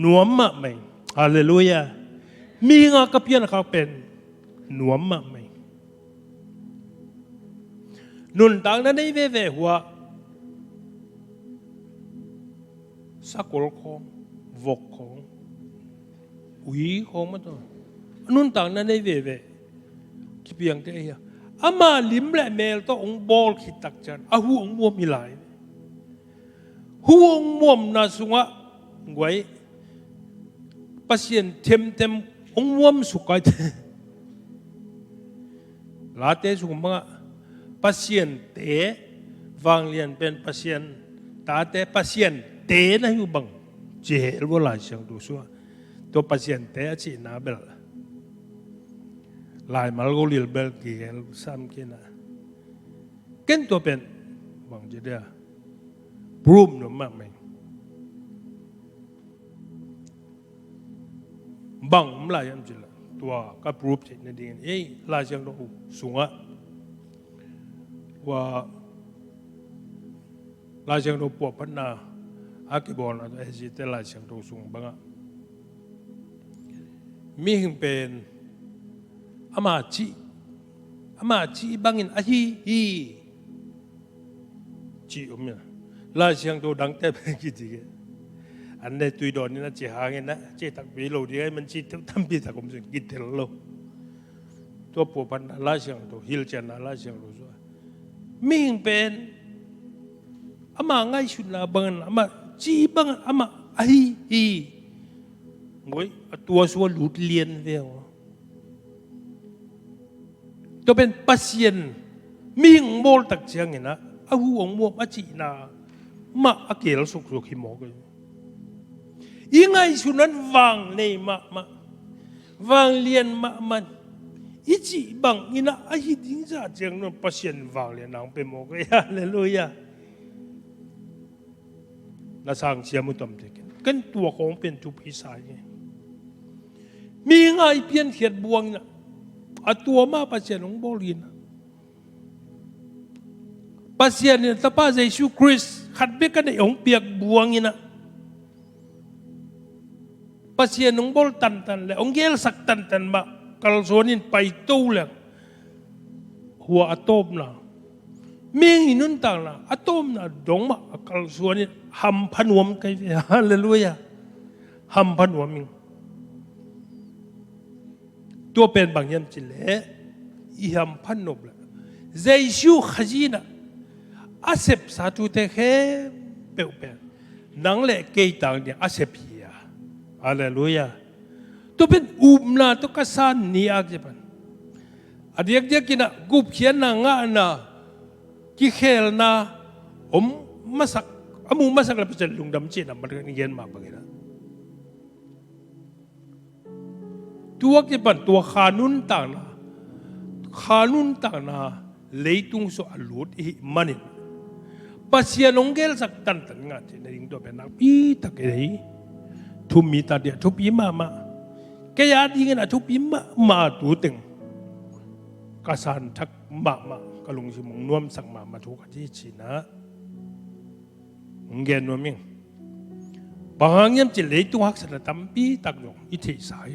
หนวมมะไม่ฮาเลลูยามีงากับเพียนเขาเป็นหนวมมะไม่นุนตังนั้นได้เว่หัวสักลของวกของอุยของมันตัวนุนตังนั้นได้เว่ที่เพียงแต่เฮียอามาลิมและเมลต้ององบอลขิดตักจันอาหูองมัวมีหลายหูองมัวนาสุงะงวยpasien tem ongwam sukai late summa pasien te wang lian pen pasien ta te pasien te na yu bang je lo la siang du su to pasien te chi na bel lai mal go lil bel ki sam ki na ken to pen bang je dia brum no ma maiบังมลายันจิละตัวกับรูปเจนดีเอ้ยลาเชียงโดสูงอะว่าลาเชียงโดปวดพันนาอากิบอลนะตัวเอจิเตลาเชียงโดสูงบังอะมีหิงเป็นอามาจีบังอินอาฮีจีอมเนี่ยลาเชียงโดดังแต่เป็นกี่ทีอันนี้ตุยดอนนี่นะเจ้าหางนะเจ้าตักวิโรดีไอ้มันจีทำพิธีกรรมสิ่งกิจเทลโลตัวผู้พันลาเชียงตัวฮิลเจนลาเชียงรู้สึกมิ่งเป็นอามาง่ายสุดละบังอามาจีบังอามาฮีงวยตัวส่วนหลุดเลียนเดียวตัวเป็นปัสยันมิ่งโมลตักเชียงนะอาหูองมัวมาจีนามาอาเกลสุกหิมอกันยังไงสุนันวางในมาวางเลียนมันอีจีบังอินะไอ้ดิ้งจะเจียงนนปัสยันวางเลียนนางเป็นโมกยาเลยลุยาน่าสังเสียมุตมเด็กกันตัวของเป็นทุพิสัยมีไงเพียนเขียดบวงนะอัตัวมาปัสยันของบอลินปัสยันเนี่ยตาป้าเยซูคริสต์ขัดเบกันในองเปียกบวงนี่นะpasien nung bol tan le ongel sak tan ma kalsonin pai to le huwa atom na ming inun tang na atom na dong ma kalsonin ham phanuam kai hallelujah ham phanuam ming to pen bang yam chile i ham phanop le jesu khajina asep sa tu te khe pe nang le ke tang ni asep Haleluya. Tu pen umna tu kasan ni agjapan. Adiak dia kina gup kian na nga na kikhel na masak amu masak la pasal lungdam chi na man ngian ma bangina. Tuak japan tua khanun tang na leitung so alut I manin. Pasien onggel sak tan nga ti na ding do pen na pi takei.ทุมีตาเดียทุปีมาแกยาดีกันทุปีมาตัวตึงกษัตริย์ทักมากระลุงชิมงนวมสักมาทุกที่ชีนะเงินนวมิงบางอย่างจิเลตัวหักสนตัมปีตักยงอิทธิสาย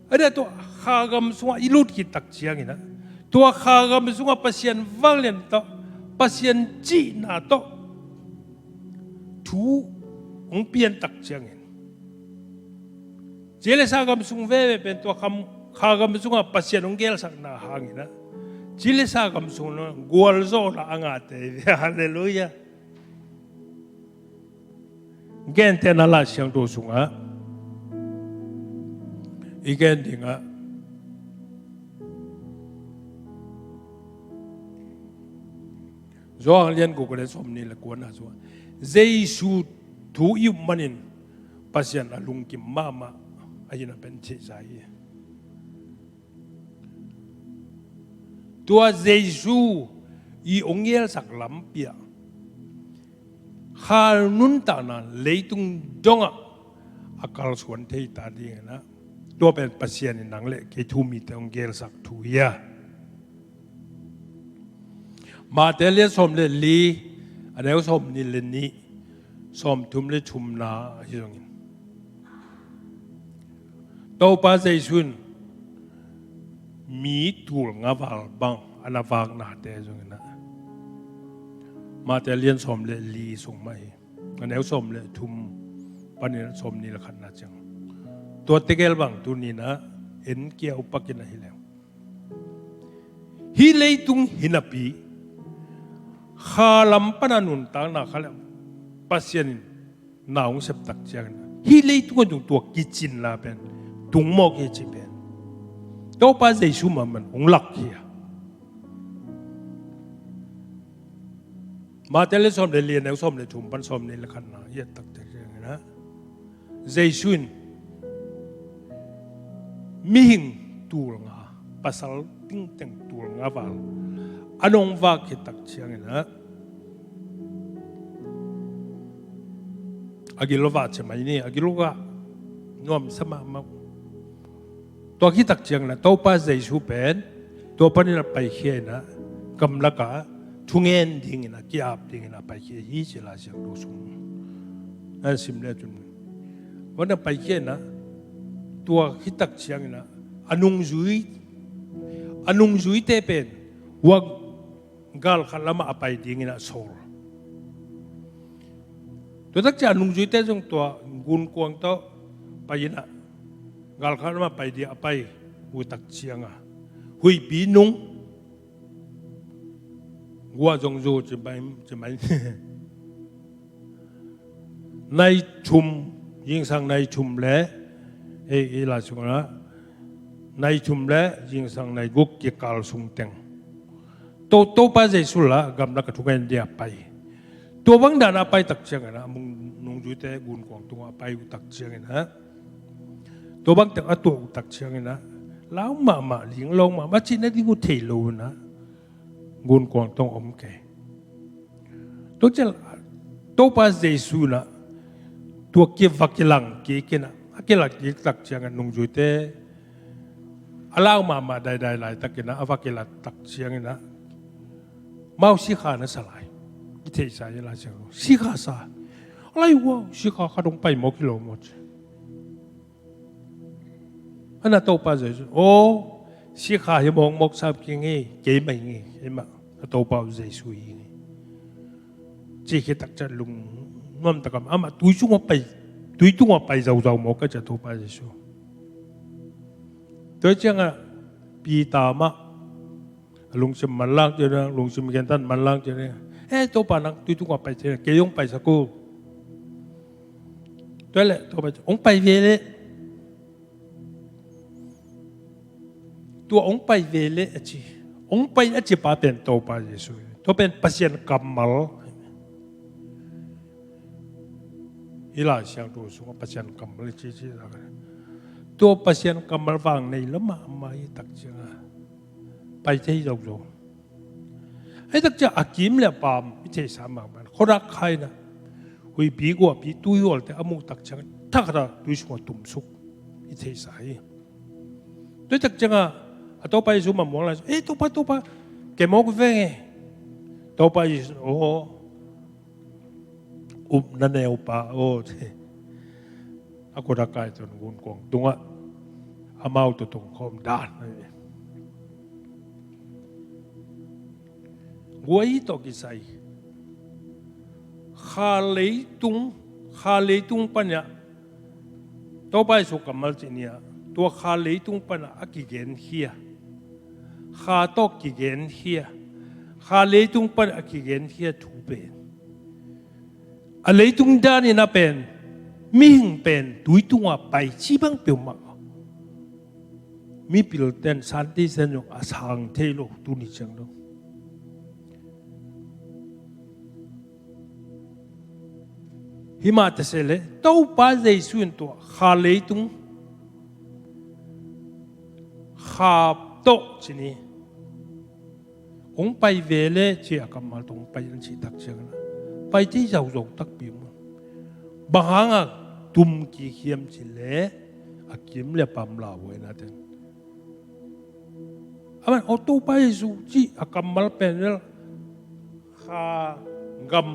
อะไรตัวขากำสุงอิลุดกิตักเชียงนะตัวขากำสุงปัสยันวังเลียนโตปัสยันจีนาโตทูองเปลี่ยนตักเชียงเจเลสากำสุงเวเป็นตัวคำขากำสุงปัสยันองเกลสักนาหางนะเจเลสากำสุงนะกัวลโซนะอ่างอาเตฮาเลลูยาเกนเทนาลาเชียงตัวสุงะอีกเกนดิ่งะ do liên của cái xóm này là cuốn là do Giêsu thú yêu manin pasien alung kim mama ai na bên chế giải tua Giêsu y ông nghe sắc lắm bia khal nun ta na lấy tung donga akal suan thei ta đi na tua bên pasien nang lệ cái thu mi te ông nghe sắc thu ya mà thế liên xóm lệ li anh em xóm ni lên ni xóm thum lệ chum na hi rong tàu pa Giêsu mi tour ngã vào bang anh vang na thế rồi na mà thế liên xóm lệ li sung mai anh em xóm lệ thum pan này xóm ni là khăn na chăng tua tegel bang tu ni na en kia upakin na hilew hi lei tung hinapi khalam pananun tang na khalam pasien naung sep tak chiang hi lei tung tung tua kitchen la ben tung mo ke chi ben to pa Giêsu ma man ong lak kia ma tele som le lien som le thum pan som ni la khan na ye tak tak chiang na Giêsu mi hing tur nga pasal ting teng tur nga wal anong va ke tak chiang na agilova chmai ni agilova nom sama ma to ki tak chiang na to pa Giêsu pen to pa ni na pai khe na kam la ka thungen ding na ki ap ding na pai khe hi chila siang do sung an sim le chun wana pai khe na tua ki tak chiang na anung zui te pen wag gal khalama apai ding na sol to tak cha nung zui te jong to gun kuang to payina gal khalama pai di apai u tak chianga hui pi nung gua jong zo che mai nai chum ying sang nai chum le e la chunga nai chum le ying sang nai guk ki kal sung teng to pa Giêsu la gam na ka thugen dia pai to bang da na pai tak chiang na mung nung ju te gun kwang tu pai u tak chiang na to bang tak atu tak chiang na lao ma ling long ma chi na di gu thei lo na gun kwang tong om ke to chel to pa Giêsu na to ke vakilang ke na akela ki tak chiang nung ju te alau ma dai lai tak na avakela tak chiang na mau si kha na salai ki thei sa ya la chang si kha sa lai wa si kha kha dong pai mo kilo mo ana to pa Giêsu o si kha hi mong mok sap ki ngi ke mai ngi ema to pa Giêsu yi chi ki tak cha lung nom takam ama tui chung pai zau mo ka cha to pa Giêsu tới chăng à pi ta ma lung sim man lang chứ na lung sim gen tan man lang chứ na to pa nang tu qua pai chứ ke yong pai sa ko tới lệ to pai ông pai về lệ tua ông pai về lệ chi ông pai a chi pa pen to pa Giêsu to pen pasien kamal ila siang tu sunga pasien kamal chi ra tua pasien kamal vàng này lắm mà tak chăng pai thấy rồi ấy tak cha akim le pam che sa ma ban khorak khai na hui bi go bi tu yol te amu tak chang thak ra tu shu tum suk i che sa hi to tak chang a to pai su ma mo la to pa ke mo ku ve to pai o na ne pa o ako ra kai ton gun kong tunga amau to tong khom dan guai to ki sai kha lei tung panya to pai su kamal chinia to kha lei tung pana akigen hia kha to kigen hia kha lei tung pan akigen hia thu pen a lei tung dan ina pen mi hing pen tui tunga pai chi bang pe ma mi pil ten santi sen yok asang thelo tu ni chang do hi ma ta se le to pa Giêsu to kha le tung kha to chini ong pai ve le chi akamal tong pai an chi tak chang na pai ti zau zau tak pi mo bahanga tum ki khiam chi le akim le pam la we na ten aman auto pai Giêsu chi akamal pen le kha ngam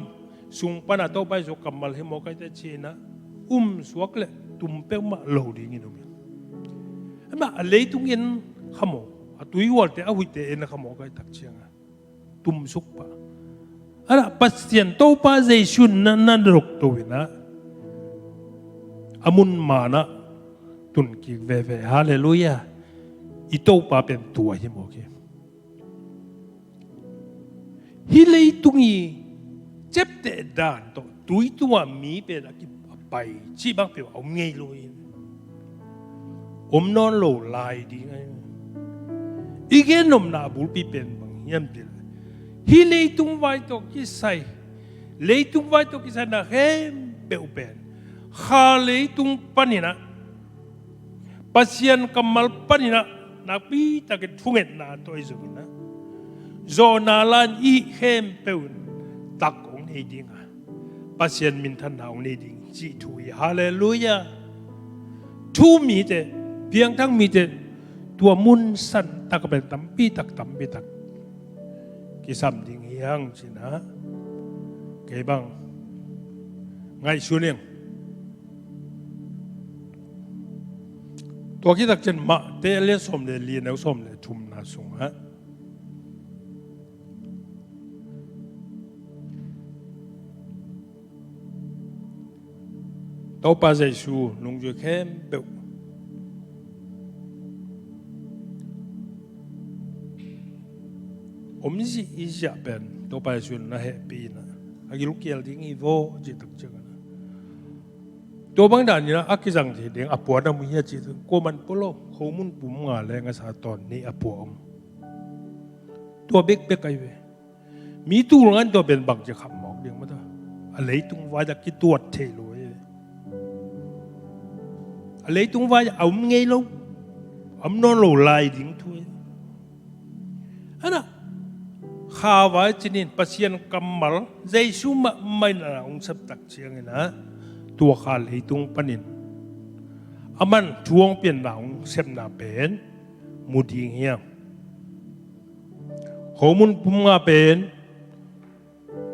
sung pana to pai Giêsu kamal he mo kai te chi na suak le tum pe ma lo ding ni no mi ama le tung yen khamo atui wal te awi te en khamo kai tak chiang tum suk pa ara pasien to pa Giêsu na rok to na amun mana tun ki ve ve hallelujah i to pa pen tua hi mo ke hi le tung i chép tệ đàn to túi tua mí về là cái bài chi bác biểu ông nghe luôn non lồ lại đi ngay ý kiến nôm na bul pi pen bằng hiểm đi hi lấy tung vai to cái say lấy tung vai to cái say na hem bèo pen kha lấy tung panina pasien kamal panina na pi ta cái thung et na to isu na zo na lan i hem bèo tak nei ding pasien min than naung nei ding chi thui hallelujah thu mi te piang thang mi te tua mun san tak ben tam pi tak ki sam ding hiang china ke bang ngai suneng tua ki tak chen ma te le som le li neu som le thum na sung ha to pa Giêsu nung ju khem beu ji ija ben to pa Giêsu na he pi na agi lukial ding i vo ji tak chang na to bang dan ni na akizang thi ding apua na mu hi chi ko man polo khomun pum nga le nga sa ton ni apua to bek bek ai ve mi tu ngan to ben bang je kham mok ding ma ta a lei tung wa da ki tuat the lo lấy tung vai ông nghe luôn ông non lồ lại dính thôi anh à khá vai cho nên pasien kamal Giêsu mà mai là ông sắp tắc chiang này na tua khá lấy tung panin aman chuông biển nào ông xem na bên mu ding hiang hồ mun pum nga bên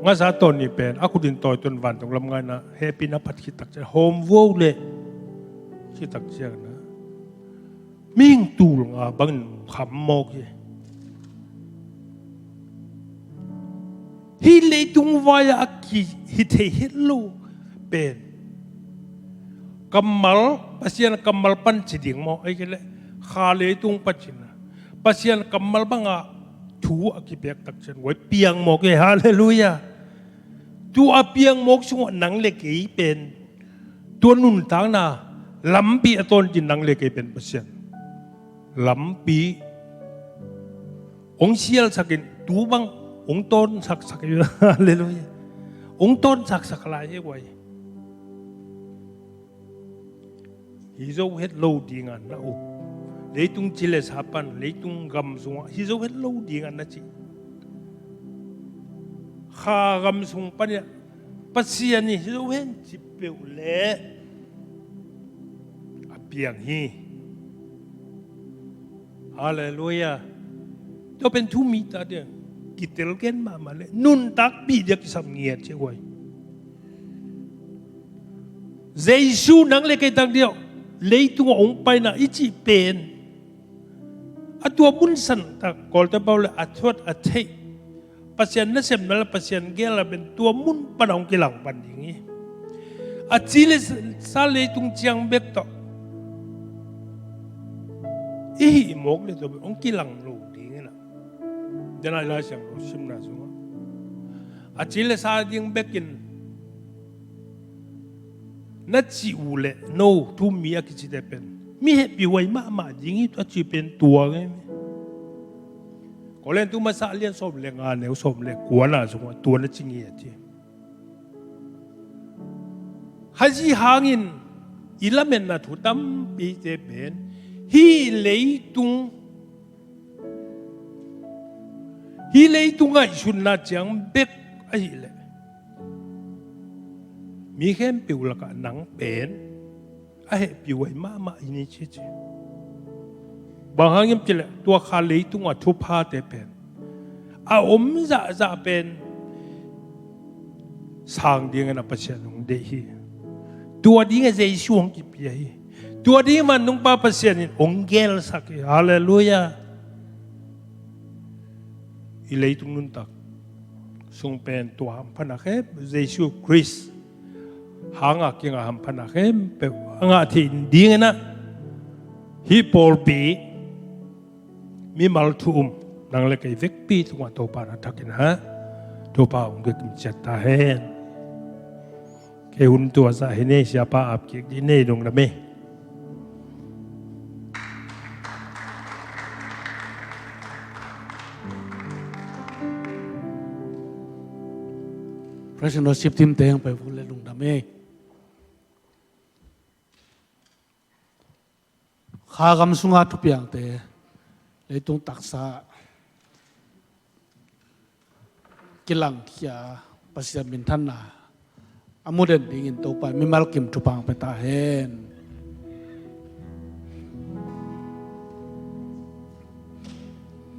nga sa ton ni bên aku din toy ton van tong lam ngai na happy na pat khit tak cha home vô le khi tak chiang na ming tu nga bang kham mo ki hi le tung vai a ki hi the hello pen kamal pasien kamal pan chi ding mo ai ke le kha le tung pachina pasien kamal banga thu a ki pek tak chen wai piang mo ke hallelujah tu a piang mo sung nang le ke pen tu nun tang na lampi aton jin nang le ke pen pasien lampi ong sial sakin tu bang ong ton sak hallelujah ong ton sak lai he wai hi zo het lo ding an na o leitung chile sapan leitung gam sung hi zo het lo ding an na chi kha gam sung pan ya pasien ni hi zo hen chi peu le piang hi hallelujah to pen thu mi ta de kitel ken ma le nun tak bi de ki sam ngiat che wai Giêsu nang le kai tak dio leitung ong pai na ichi pen atua bun san ta kol ta baule athot athei pasien na sem na pasien gela ben tua mun panong kilang pan dingi achile sa leitung chiang bek to ý mộtเลยตัวông kia lằng lù đi nghe nè, giờ này là xem lù sim na xuống, à chỉ là sao tiếng Bắc kinh, nó chỉ u lệ, no, thu mi cái gì đấy bên, mi hết bị vây mà dính ít chỉ bên tua cái, có lẽ tu mà sao liên xóm lệ ngàn nếu xóm lệ quá là xuống tua nó chỉ nghe chứ, haji hangin ilamen na thutam pi te ben hi leitung ai sun na chang bek ai le mi khem piu la ka nang pen a he piu ai ma ini che che bang hangim chile tua kha leitung a thu pha te pen a za pen sang ding na pasya nung de hi tua ding a zai suang ki pi hi tua ding man nung pa pasya ni ongel sak hallelujah i leitung nun tak sung pen tua ham phanakhe jesu christ hanga kinga ham phanakhe pe anga thin ding na hi por pi mi mal thum nang le kai vek pi thunga to pa na thakin ha to pa ong ge kim chat ta hen ke hun tua sa he ne sia pa ap ki di ne dong na me Praise and worship team teng pai phul le lung dame kha gam sunga thu piang te leitung taksa kilang kia pasya min than na amuden ding in to pa mi mal kim thu pang pe ta hen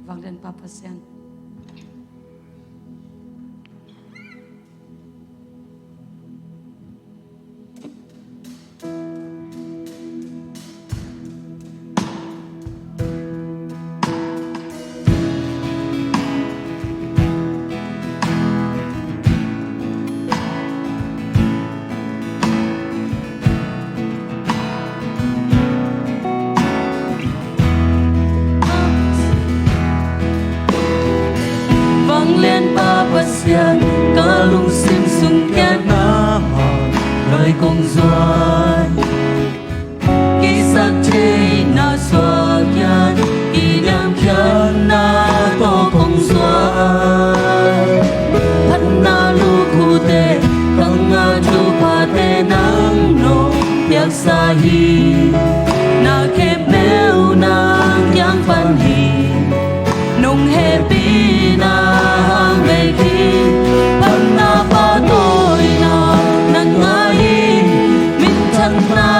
vang den papa sian xiên ca lung sinh sung kén na mòn lời cùng doan kỹ sắc chê na xoa kén kỹ nam kén na to cùng doan thân na lu khu tê tăng nga chu pa tê nang nô yak sa hi na khem bêu na yang pan hi nung he pi na hang về khi pan na pa tôi na nang ngai min chang na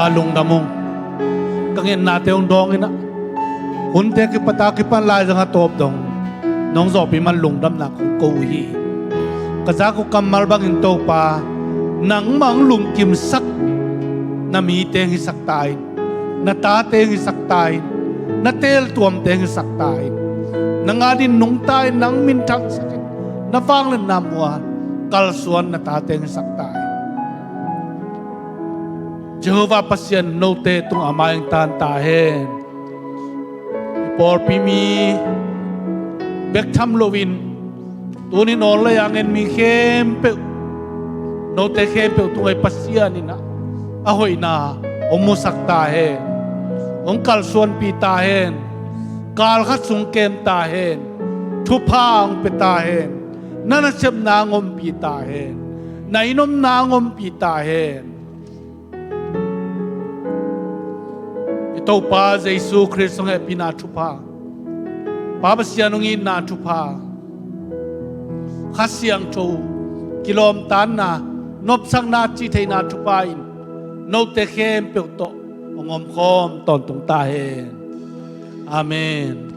lung damong kangin nate ong dong ina hunte ki pataki pan lai jang top dong nong zo pi man lung dam na kong ko hi kaza ko kamal bang in to pa nang mang lung kim sak na mi te hi sak tai na ta te hi sak tai na tel tuam te hi sak tai na nga din nung tai nang min thak sakit na vang len namwa kal suan na ta te hi sak tai Jehovah pasien no te tung amayang tan tahen por pimi bek tham lovin tuni non la yang en mi khem pe no te khem pe tung ai pasian ni na ahoi na omusak ta he ong kal suan pi ta hen kal khat sung kem ta hen thu phang pe ta hen nana chep na ngom pi ta hen nainom na ngom pi ta hen Tau pa Jesu Christ ng pina chupa. Papa siya nung ina chupa. Kasiyang chow kilom tan na nop sang na chitay na chupain. No te khem pe to ongom khom ton tung tahen. Amen.